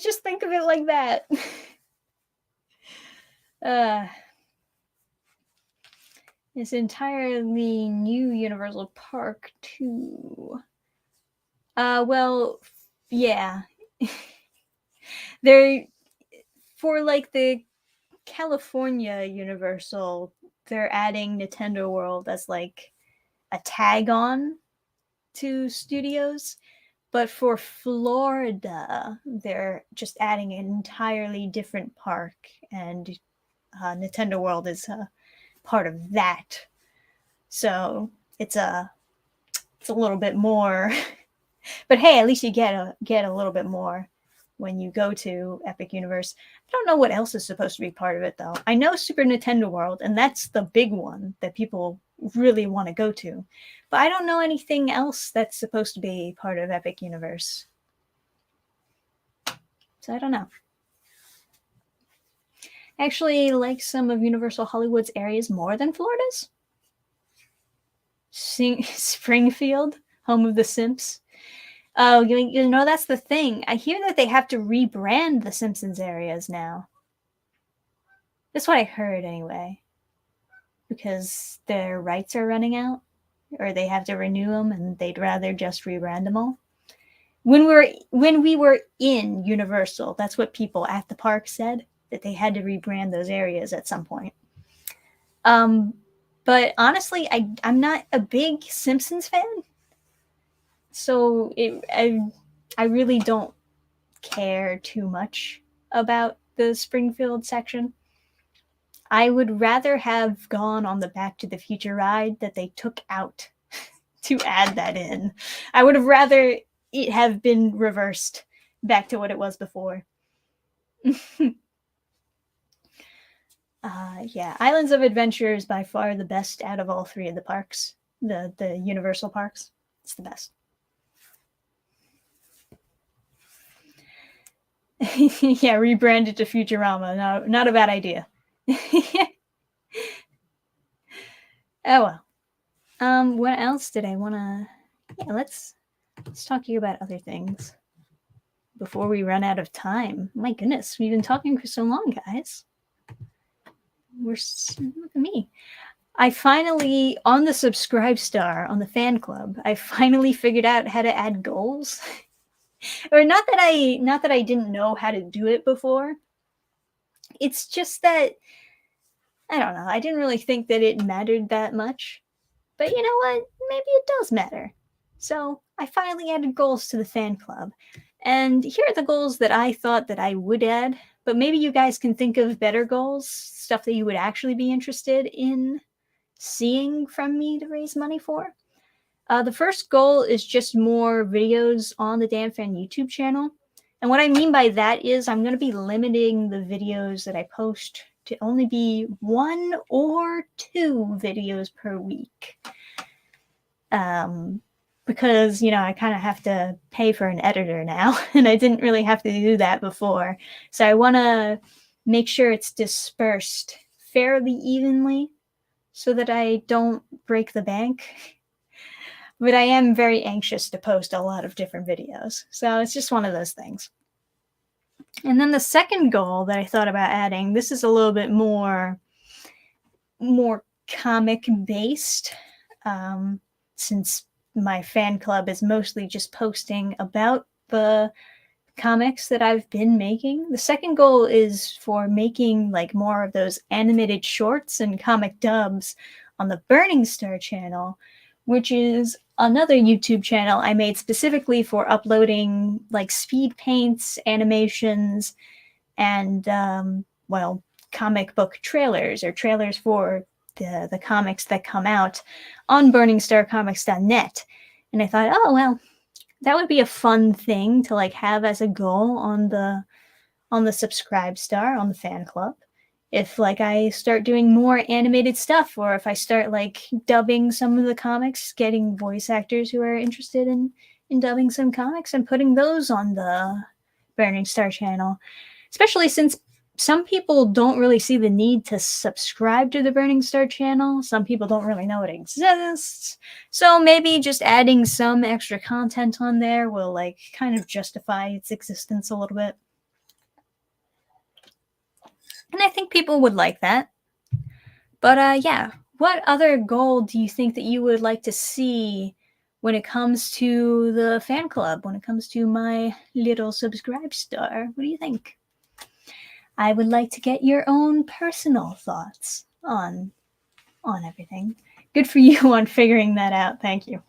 [SPEAKER 1] Just think of it like that. This entirely new Universal Park too. Well, yeah. They're for like the California Universal, they're adding Nintendo World as like a tag on to studios. But for Florida, they're just adding an entirely different park, and Nintendo World is part of that. So it's a little bit more. But hey, at least you get a little bit more when you go to Epic Universe. I don't know what else is supposed to be part of it, though. I know Super Nintendo World, and that's the big one that people really want to go to. But I don't know anything else that's supposed to be part of Epic Universe. So I don't know. I actually like some of Universal Hollywood's areas more than Florida's. Springfield, home of the Simps. Oh, you know, that's the thing. I hear that they have to rebrand the Simpsons areas now. That's what I heard anyway. Because their rights are running out, or they have to renew them, and they'd rather just rebrand them all. When we were in Universal, that's what people at the park said, that they had to rebrand those areas at some point. But honestly, I'm not a big Simpsons fan. So I really don't care too much about the Springfield section. I would rather have gone on the Back to the Future ride that they took out to add that in. I would have rather it have been reversed back to what it was before. Yeah, Islands of Adventure is by far the best out of all three of the parks, the Universal parks. It's the best. Yeah, rebranded to Futurama. Not a bad idea. Oh well. What else did I want to? Yeah, let's talk to you about other things before we run out of time. My goodness, we've been talking for so long, guys. Look at me. I finally, on the Subscribe Star, on the fan club, I finally figured out how to add goals. Or not that I didn't know how to do it before. It's just that, I don't know, I didn't really think that it mattered that much. But you know what? Maybe it does matter. So I finally added goals to the fan club. And here are the goals that I thought that I would add. But maybe you guys can think of better goals, stuff that you would actually be interested in seeing from me to raise money for. The first goal is just more videos on the Dannphan YouTube channel. And what I mean by that is I'm going to be limiting the videos that I post to only be 1 or 2 videos per week. Because, you know, I kind of have to pay for an editor now, and I didn't really have to do that before. So I want to make sure it's dispersed fairly evenly so that I don't break the bank. But I am very anxious to post a lot of different videos. So it's just one of those things. And then the second goal that I thought about adding, this is a little bit more comic based, since my fan club is mostly just posting about the comics that I've been making. The second goal is for making like more of those animated shorts and comic dubs on the Burning Star channel, which is another YouTube channel I made specifically for uploading like speed paints, animations, and comic book trailers, or trailers for the comics that come out on burningstarcomics.net. And I thought, oh well, that would be a fun thing to like have as a goal on the subscribe star, on the fan club. If like I start doing more animated stuff, or if I start like dubbing some of the comics, getting voice actors who are interested in dubbing some comics and putting those on the Burning Star channel, especially since some people don't really see the need to subscribe to the Burning Star channel. Some people don't really know it exists. So maybe just adding some extra content on there will like kind of justify its existence a little bit. And I think people would like that. But yeah, what other goal do you think that you would like to see when it comes to the fan club, when it comes to my little subscribe star? What do you think? I would like to get your own personal thoughts on everything. Good for you on figuring that out. Thank you.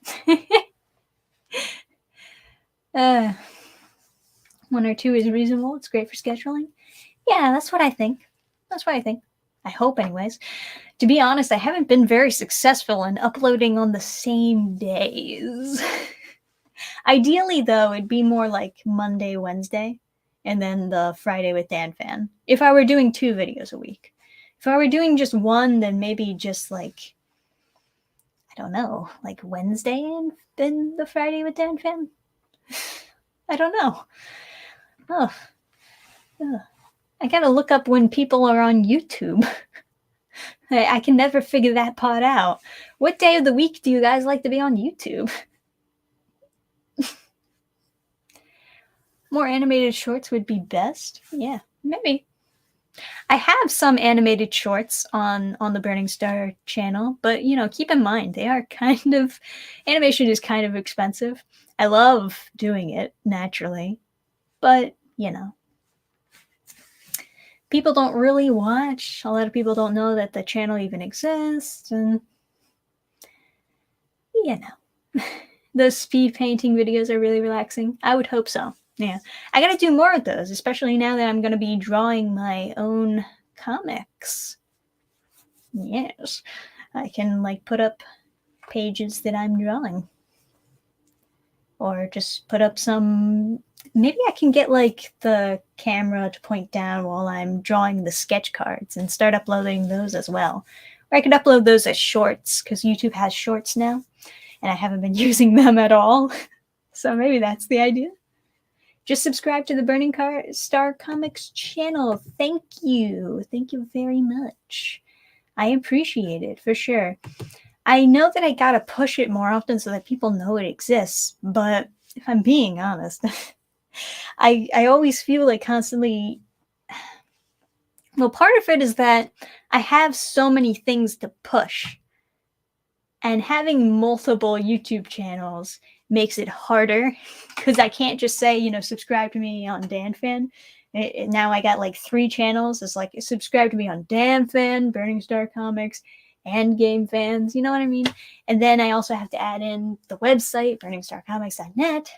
[SPEAKER 1] 1 or 2 is reasonable. It's great for scheduling. Yeah, that's what I think. I hope, anyways. To be honest, I haven't been very successful in uploading on the same days. Ideally, though, it'd be more like Monday, Wednesday, and then the Friday with Dannphan. If I were doing 2 videos a week. If I were doing just one, then maybe just like, I don't know, like Wednesday and then the Friday with Dannphan? I don't know. Oh. I gotta look up when people are on YouTube. I can never figure that part out. What day of the week do you guys like to be on YouTube? More animated shorts would be best. Yeah, maybe. I have some animated shorts on the Burning Star channel, but keep in mind animation is kind of expensive. I love doing it naturally, but people don't really watch. A lot of people don't know that the channel even exists, and those speed painting videos are really relaxing. I would hope so. Yeah, I gotta do more of those, especially now that I'm gonna be drawing my own comics. Yes, I can like put up pages that I'm drawing, or just put up some. Maybe I can get like the camera to point down while I'm drawing the sketch cards and start uploading those as well. Or I could upload those as shorts, because YouTube has shorts now, and I haven't been using them at all. So maybe that's the idea. Just subscribe to the Burning Star Comics channel. Thank you. Thank you very much. I appreciate it, for sure. I know that I gotta push it more often so that people know it exists, but if I'm being honest, I always feel like constantly... Well, part of it is that I have so many things to push, and having multiple YouTube channels makes it harder, because I can't just say, subscribe to me on Dannphan. Now I got like 3 channels. It's like, subscribe to me on Dannphan, Burning Star Comics, and Game Fans. You know what I mean? And then I also have to add in the website, burningstarcomics.net.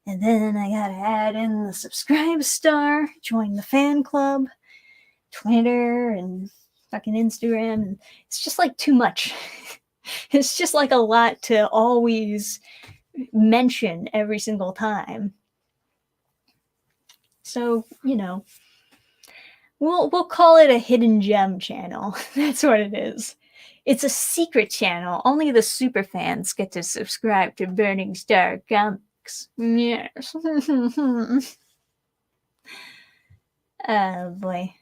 [SPEAKER 1] And then I gotta add in the subscribe star, join the fan club, Twitter, and fucking Instagram. It's just like too much. It's just like a lot to always mention every single time. So, we'll call it a hidden gem channel. That's what it is. It's a secret channel. Only the super fans get to subscribe to Burning Star Comics. Yes. Oh boy.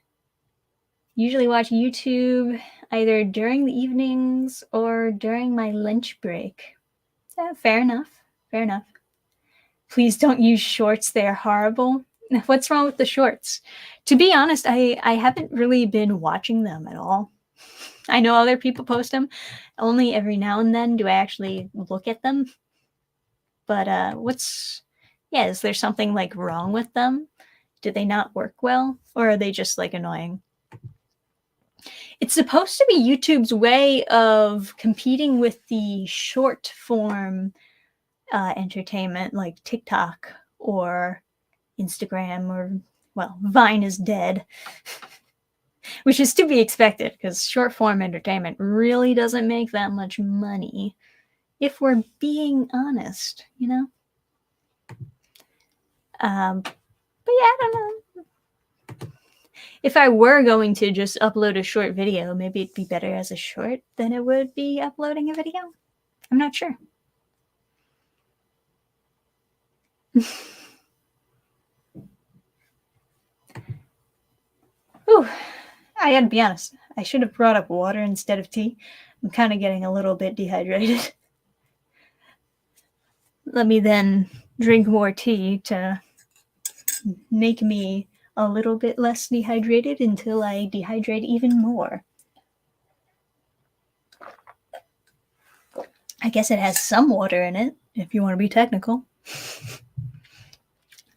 [SPEAKER 1] Usually watch YouTube either during the evenings or during my lunch break. Yeah, fair enough. Fair enough. Please don't use shorts. They're horrible. What's wrong with the shorts? To be honest, I haven't really been watching them at all. I know other people post them. Only every now and then do I actually look at them. But is there something like wrong with them? Do they not work well? Or are they just like annoying? It's supposed to be YouTube's way of competing with the short form entertainment like TikTok or Instagram, or, well, Vine is dead. Which is to be expected, because short form entertainment really doesn't make that much money, if we're being honest, you know? But yeah, I don't know. If I were going to just upload a short video, maybe it'd be better as a short than it would be uploading a video. I'm not sure. Ooh, I gotta be honest. I should have brought up water instead of tea. I'm kind of getting a little bit dehydrated. Let me then drink more tea to make me a little bit less dehydrated until I dehydrate even more. I guess it has some water in it, if you want to be technical.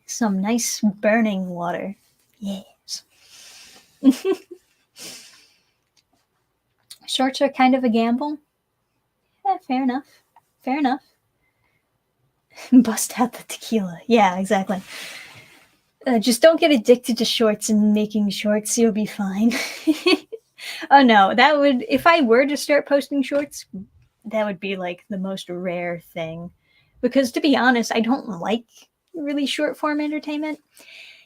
[SPEAKER 1] Some nice burning water. Yes. Shorts are kind of a gamble. Yeah, fair enough. Fair enough. Bust out the tequila. Yeah, exactly. Just don't get addicted to shorts and making shorts. You'll be fine. Oh no, that would, if I were to start posting shorts, that would be like the most rare thing. Because to be honest, I don't like really short form entertainment.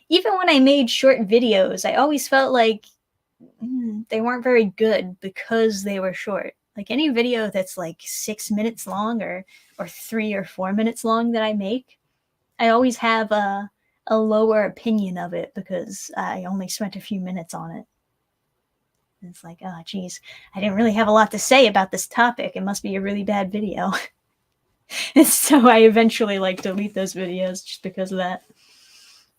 [SPEAKER 1] Even when I made short videos, I always felt like they weren't very good because they were short. Like any video that's like 6 minutes long or 3 or 4 minutes long that I make, I always have a lower opinion of it because I only spent a few minutes on it. It's like, oh, geez, I didn't really have a lot to say about this topic. It must be a really bad video. And so I eventually like delete those videos just because of that.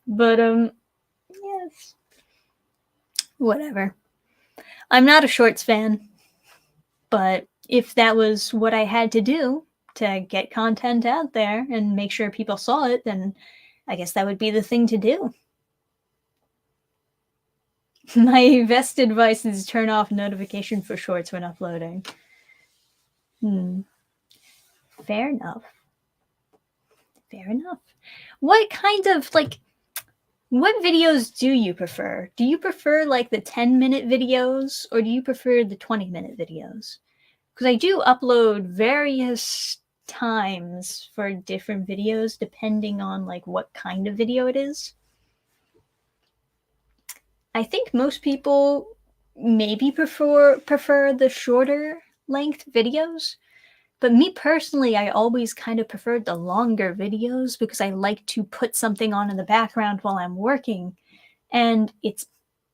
[SPEAKER 1] But yes, whatever. I'm not a shorts fan, but if that was what I had to do to get content out there and make sure people saw it, then I guess that would be the thing to do. My best advice is turn off notification for shorts when uploading. Fair enough. Fair enough. What kind of, like, what videos do you prefer? Do you prefer, like, the 10-minute videos, or do you prefer the 20-minute videos? Because I do upload various times for different videos depending on, like, what kind of video it is. I think most people maybe prefer the shorter length videos. But me personally, I always kind of preferred the longer videos because I like to put something on in the background while I'm working. And it's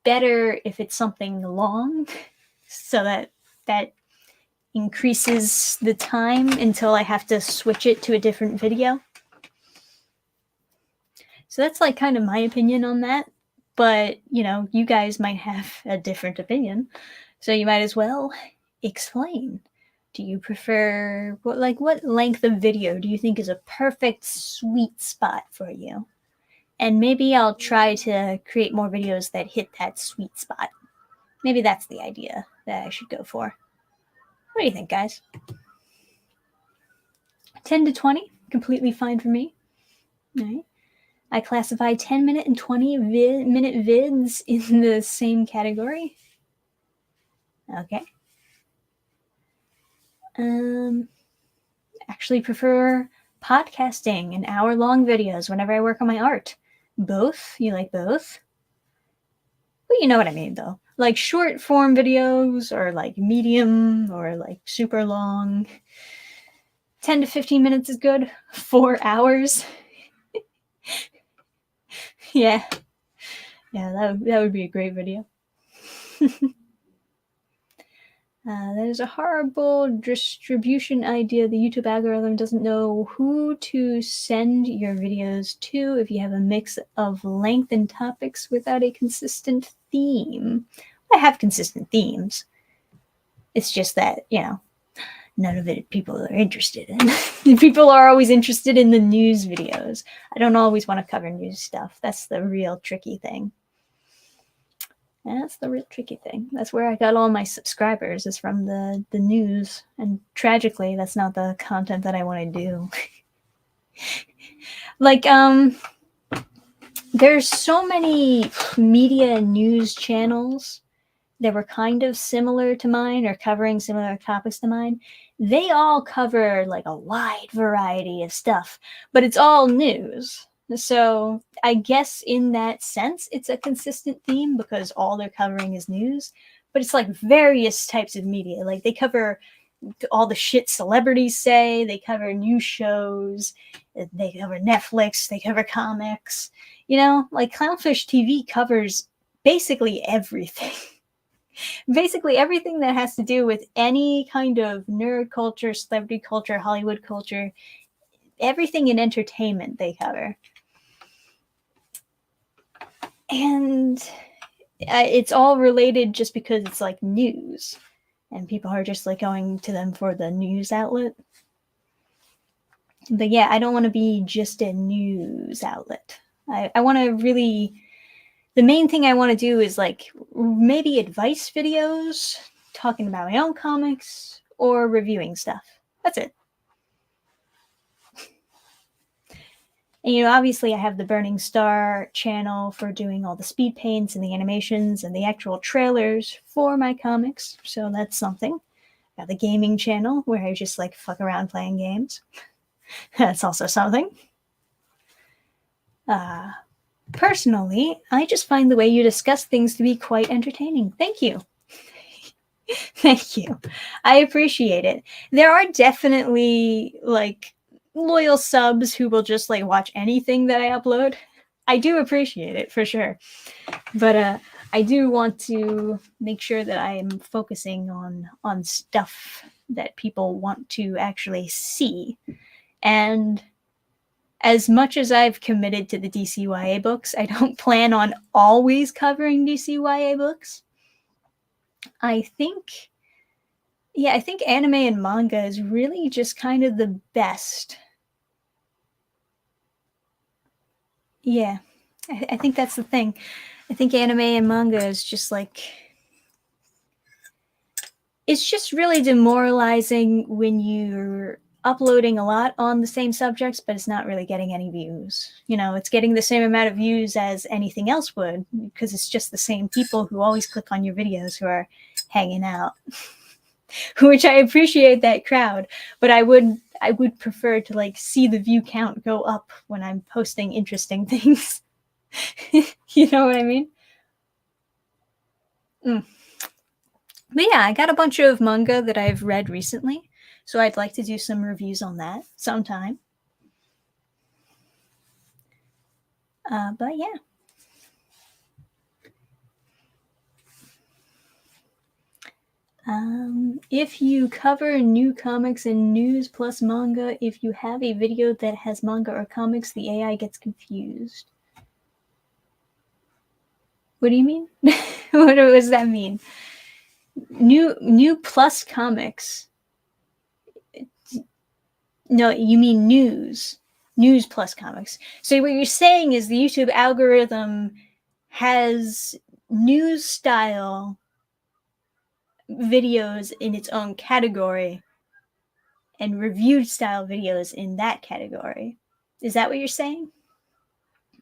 [SPEAKER 1] better if it's something long so that increases the time until I have to switch it to a different video. So that's like kind of my opinion on that. But, you know, you guys might have a different opinion. So you might as well explain. Do you prefer, what length of video do you think is a perfect sweet spot for you? And maybe I'll try to create more videos that hit that sweet spot. Maybe that's the idea that I should go for. What do you think, guys? 10 to 20, completely fine for me. All right. I classify 10-minute and 20-minute vids in the same category. Okay. Actually prefer podcasting and hour-long videos whenever I work on my art. Both? You like both? Well, you know what I mean, though. Like short-form videos, or like medium, or like super long. 10 to 15 minutes is good. 4 hours. Yeah. Yeah, that would be a great video. That is a horrible distribution idea. The YouTube algorithm doesn't know who to send your videos to if you have a mix of length and topics without a consistent theme. I have consistent themes. It's just that, none of it people are interested in. People are always interested in the news videos. I don't always want to cover news stuff. That's the real tricky thing. That's where I got all my subscribers, is from the news. And tragically, that's not the content that I want to do. Like, there's so many media news channels that were kind of similar to mine or covering similar topics to mine. They all cover like a wide variety of stuff, but it's all news. So I guess in that sense, it's a consistent theme because all they're covering is news, but it's like various types of media. Like they cover all the shit celebrities say, they cover news shows, they cover Netflix, they cover comics, like Clownfish TV covers basically everything. Basically everything that has to do with any kind of nerd culture, celebrity culture, Hollywood culture, everything in entertainment they cover. And it's all related just because it's like news. And people are just like going to them for the news outlet. But yeah, I don't want to be just a news outlet. I want to really... The main thing I want to do is like maybe advice videos, talking about my own comics, or reviewing stuff. That's it. And obviously I have the Burning Star channel for doing all the speed paints and the animations and the actual trailers for my comics. So that's something. Got the gaming channel where I just like fuck around playing games. That's also something. Personally, I just find the way you discuss things to be quite entertaining. Thank you. Thank you. I appreciate it. There are definitely like loyal subs who will just like watch anything that I upload. I do appreciate it for sure. But I do want to make sure that I'm focusing on stuff that people want to actually see. And as much as I've committed to the DCYA books, I don't plan on always covering DCYA books. I think anime and manga is really just kind of the best. Yeah, I think that's the thing. I think anime and manga is just like... It's just really demoralizing when you're uploading a lot on the same subjects, but it's not really getting any views. It's getting the same amount of views as anything else would, because it's just the same people who always click on your videos who are hanging out. Which I appreciate that crowd, but I would prefer to like see the view count go up when I'm posting interesting things. You know what I mean? But yeah, I got a bunch of manga that I've read recently, so I'd like to do some reviews on that sometime. But yeah. If you cover new comics and news plus manga, if you have a video that has manga or comics, the AI gets confused. What do you mean? What does that mean? New plus comics. No, you mean news. News plus comics. So what you're saying is the YouTube algorithm has news style videos in its own category and review style videos in that category. Is that what you're saying?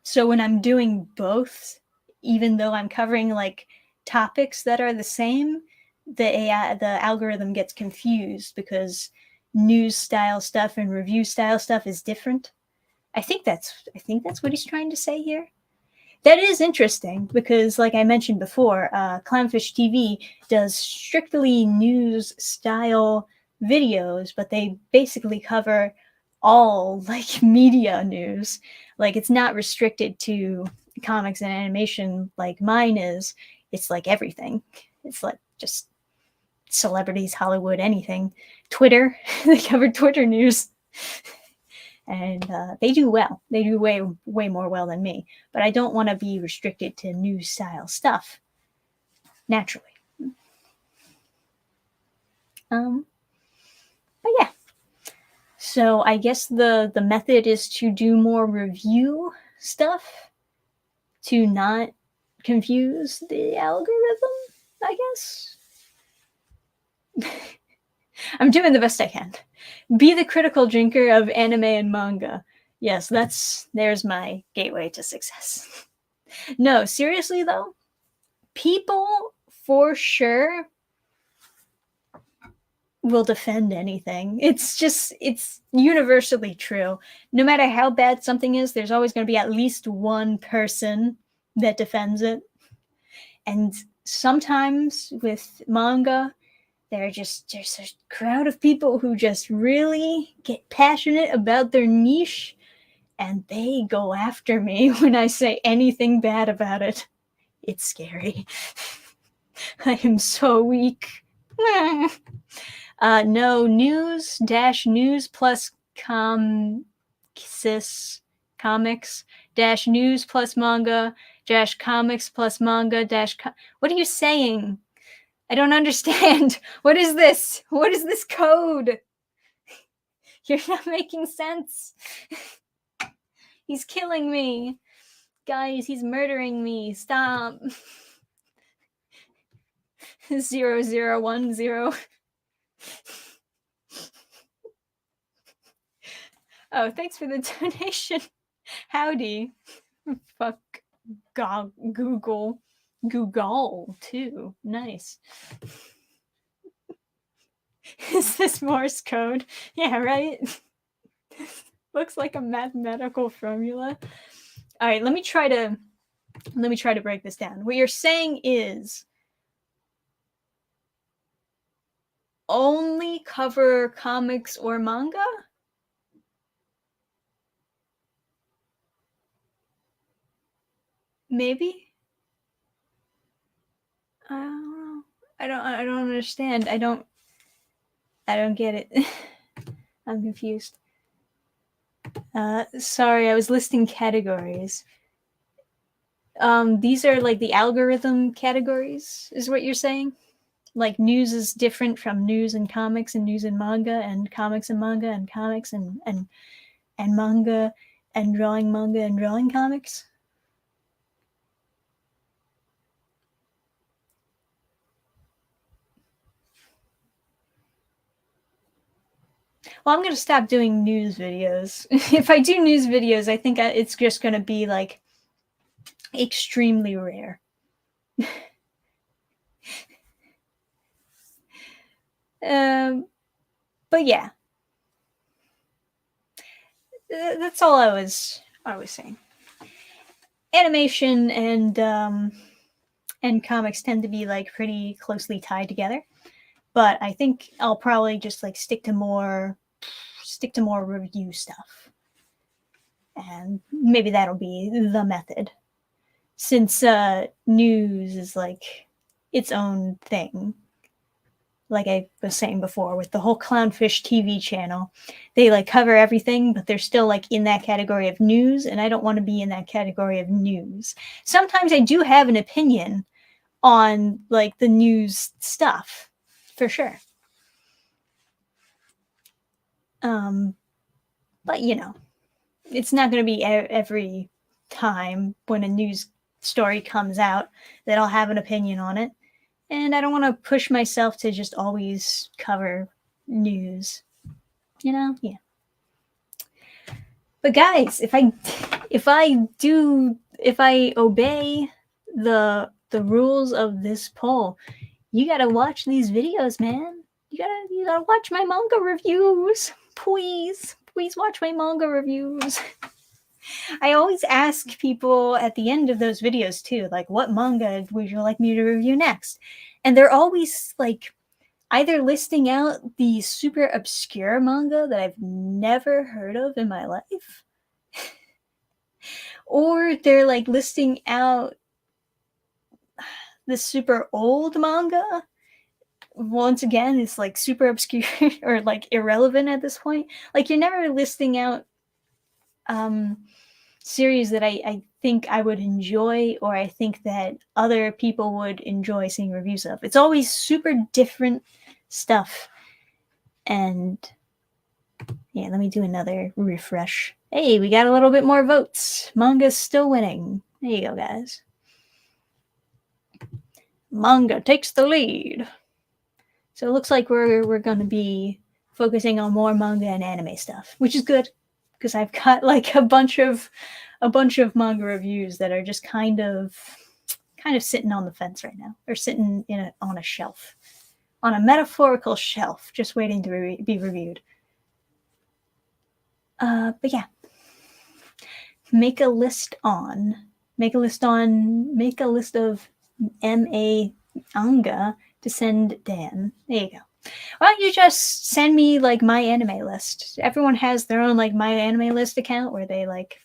[SPEAKER 1] So when I'm doing both, even though I'm covering like topics that are the same, the algorithm gets confused because news style stuff and review style stuff is different. I think that's what he's trying to say here. That is interesting because, like I mentioned before, Clownfish TV does strictly news style videos, but they basically cover all like media news. Like it's not restricted to comics and animation like mine is. It's like everything. It's like just celebrities, Hollywood, anything. Twitter, they cover Twitter news. And they do well. They do way more well than me. But I don't want to be restricted to news style stuff. Naturally. But yeah. So I guess the method is to do more review stuff to not confuse the algorithm, I guess. I'm doing the best I can. Be the critical drinker of anime and manga. Yes, there's my gateway to success. No, seriously though, people for sure will defend anything. It's universally true. No matter how bad something is, there's always going to be at least one person that defends it. And sometimes with manga, there's a crowd of people who just really get passionate about their niche, and they go after me when I say anything bad about it. It's scary. I am so weak. No, news plus comics dash news plus manga dash comics plus manga dash what are you saying? I don't understand. What is this? What is this code? You're not making sense. He's killing me. Guys, he's murdering me. Stop. 0010. Oh, thanks for the donation. Howdy. Fuck. Google. Google, too. Nice. Is this Morse code? Yeah, right? Looks like a mathematical formula. All right, let me try to break this down. What you're saying is only cover comics or manga? Maybe? I don't know. I don't understand. I don't get it. I'm confused. Sorry, I was listing categories. These are like the algorithm categories, is what you're saying? Like news is different from news and comics and news and manga and comics and manga and comics and manga and drawing comics? Well, I'm going to stop doing news videos. If I do news videos, I think it's just going to be like extremely rare. But yeah, that's all I was saying. Animation and comics tend to be like pretty closely tied together, but I think I'll probably just like stick to more review stuff, and maybe that'll be the method, since news is like its own thing. Like I was saying before, with the whole Clownfish TV channel, they like cover everything, but they're still like in that category of news, and I don't want to be in that category of news. Sometimes I do have an opinion on like the news stuff, for sure. But you know, it's not going to be every time when a news story comes out that I'll have an opinion on it. And I don't want to push myself to just always cover news. You know? Yeah. But guys, if I obey the rules of this poll, you gotta watch these videos, man. You gotta watch my manga reviews. Please watch my manga reviews. I always ask people at the end of those videos too, like, what manga would you like me to review next? And they're always like either listing out the super obscure manga that I've never heard of in my life, or they're like listing out the super old manga once again, it's like super obscure or like irrelevant at this point. Like you're never listing out um series that I think I would enjoy or I think that other people would enjoy seeing reviews of. It's always super different stuff. And yeah, let me do another refresh. Hey, we got a little bit more votes. Manga's still winning. There you go, guys. Manga takes the lead. So it looks like we're going to be focusing on more manga and anime stuff, which is good because I've got like a bunch of manga reviews that are just kind of sitting on the fence right now, or sitting on a shelf, on a metaphorical shelf, just waiting to be reviewed. But yeah, make a list of manga to send Dan. There you go. Why don't you just send me like my anime list? Everyone has their own like my anime list account where they like,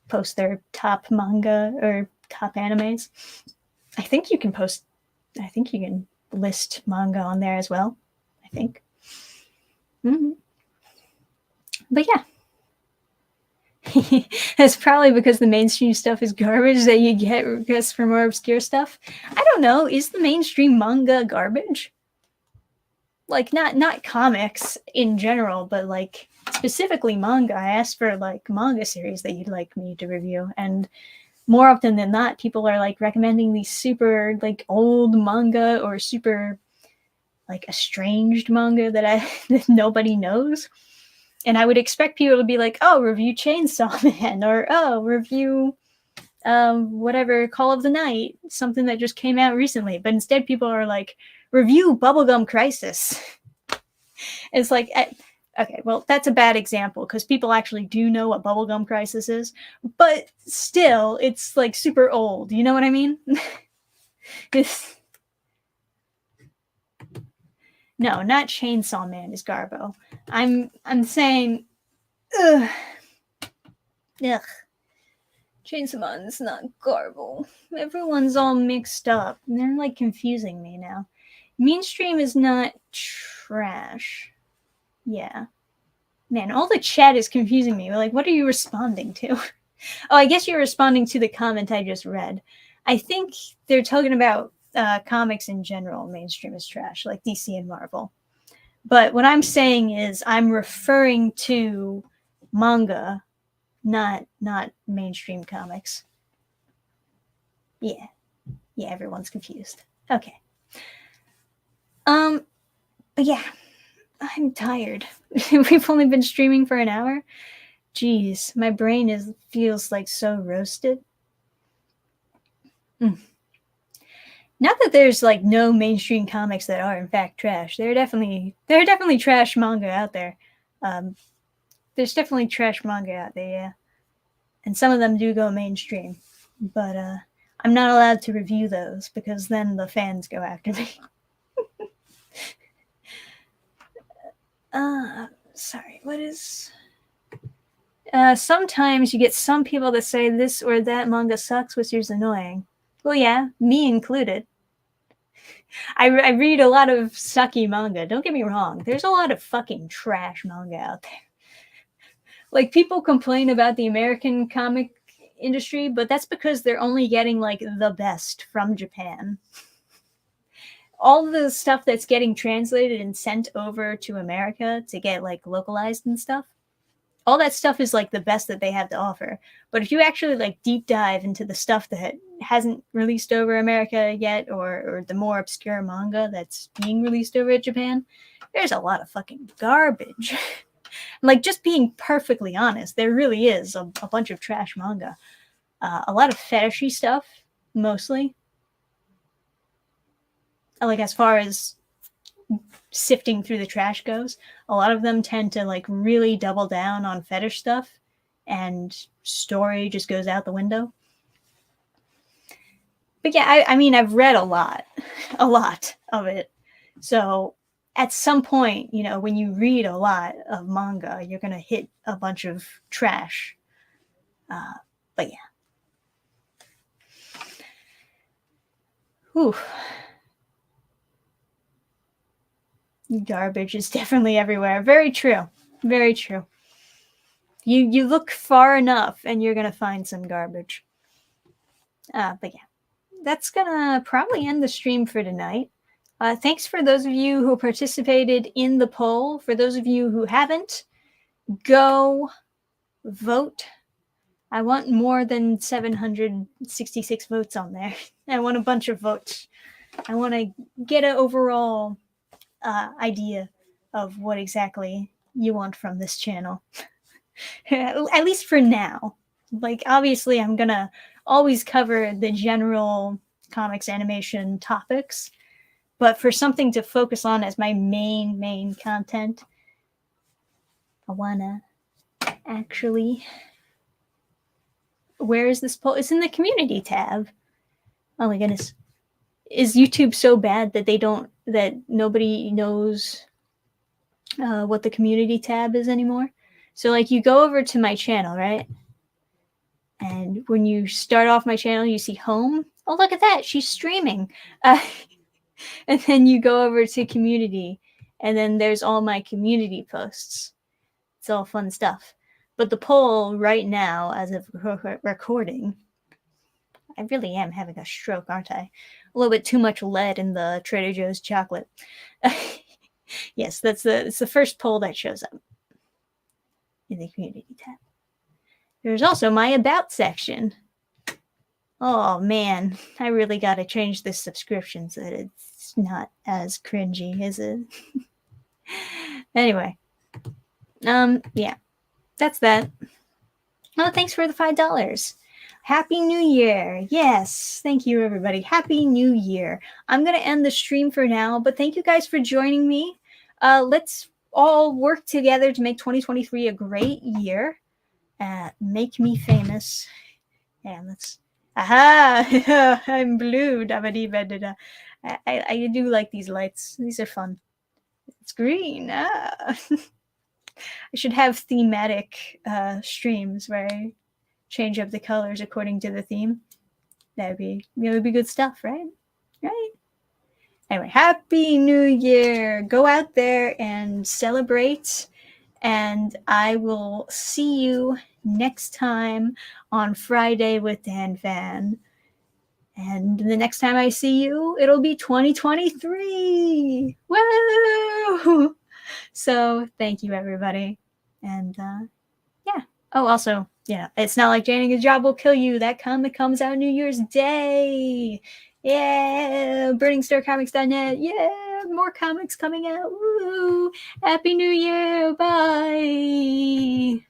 [SPEAKER 1] post their top manga or top animes. I think you can list manga on there as well. I think. Mm-hmm. But yeah. It's probably because the mainstream stuff is garbage that you get requests for more obscure stuff. I don't know. Is the mainstream manga garbage? Like not comics in general, but like specifically manga. I asked for like manga series that you'd like me to review, and more often than not, people are like recommending these super like old manga or super like estranged manga that nobody knows. And I would expect people to be like, oh, review Chainsaw Man, or oh, review whatever, Call of the Night, something that just came out recently. But instead, people are like, review Bubblegum Crisis. It's like, okay, well, that's a bad example because people actually do know what Bubblegum Crisis is. But still, it's like super old. You know what I mean? No, not Chainsaw Man is Garbo. I'm saying, ugh. Chainsaw Man's not Garbo. Everyone's all mixed up. They're like confusing me now. Mainstream is not trash. Yeah. Man, all the chat is confusing me. Like, what are you responding to? Oh, I guess you're responding to the comment I just read. I think they're talking about comics in general. Mainstream is trash, like DC and Marvel. But what I'm saying is I'm referring to manga, not mainstream comics. Yeah, everyone's confused. Okay. But yeah, I'm tired. We've only been streaming for an hour. Jeez, my brain feels like so roasted. Not that there's like no mainstream comics that are in fact trash. There are definitely trash manga out there. There's definitely trash manga out there, yeah. And some of them do go mainstream. But I'm not allowed to review those because then the fans go after me. Sorry, what is... sometimes you get some people that say this or that manga sucks, which is annoying. Well, yeah, me included. I read a lot of sucky manga. Don't get me wrong. There's a lot of fucking trash manga out there. Like, people complain about the American comic industry, but that's because they're only getting, like, the best from Japan. All the stuff that's getting translated and sent over to America to get, like, localized and stuff, all that stuff is like the best that they have to offer. But if you actually like deep dive into the stuff that hasn't released over America yet, or the more obscure manga that's being released over at Japan, there's a lot of fucking garbage. Like, just being perfectly honest, there really is a bunch of trash manga. A lot of fetishy stuff, mostly. Like, as far as sifting through the trash goes, a lot of them tend to like really double down on fetish stuff, and story just goes out the window. But yeah, I mean, I've read a lot of it. So at some point, when you read a lot of manga, you're going to hit a bunch of trash. But yeah. Whew. Garbage is definitely everywhere. Very true. Very true. You look far enough and you're gonna find some garbage. But yeah, that's gonna probably end the stream for tonight. Thanks for those of you who participated in the poll. For those of you who haven't, go vote. I want more than 766 votes on there. I want a bunch of votes. I want to get an overall idea of what exactly you want from this channel. At least for now. Like, obviously, I'm going to always cover the general comics animation topics, but for something to focus on as my main content, I want to actually... Where is this poll? It's in the community tab. Oh my goodness. Is YouTube so bad that nobody knows what the community tab is anymore? So like you go over to my channel, right? And when you start off my channel, you see home. Oh, look at that. She's streaming. And then you go over to community, and then there's all my community posts. It's all fun stuff. But the poll right now, as of recording, I really am having a stroke, aren't I? A little bit too much lead in the Trader Joe's chocolate. Yes, it's the first poll that shows up in the community tab. There's also my About section. Oh man, I really got to change this subscription so that it's not as cringy, is it? Anyway, yeah, that's that. Oh, thanks for the $5. Happy New Year. Yes, thank you, everybody. Happy New Year. I'm going to end the stream for now, but thank you guys for joining me. Let's all work together to make 2023 a great year. Make me famous. And let's... Aha! I'm blue. I do like these lights. These are fun. It's green. I should have thematic streams where I change up the colors according to the theme. That would be good stuff, right? Right? Anyway, Happy New Year. Go out there and celebrate. And I will see you next time on Friday with Dannphan. And the next time I see you, it'll be 2023. Woo! So thank you, everybody. And yeah. Oh, also, yeah, it's not like Janning a job will kill you. That comic comes out New Year's Day. Yeah, burningstarcomics.net. Yeah, more comics coming out. Woo! Happy New Year. Bye.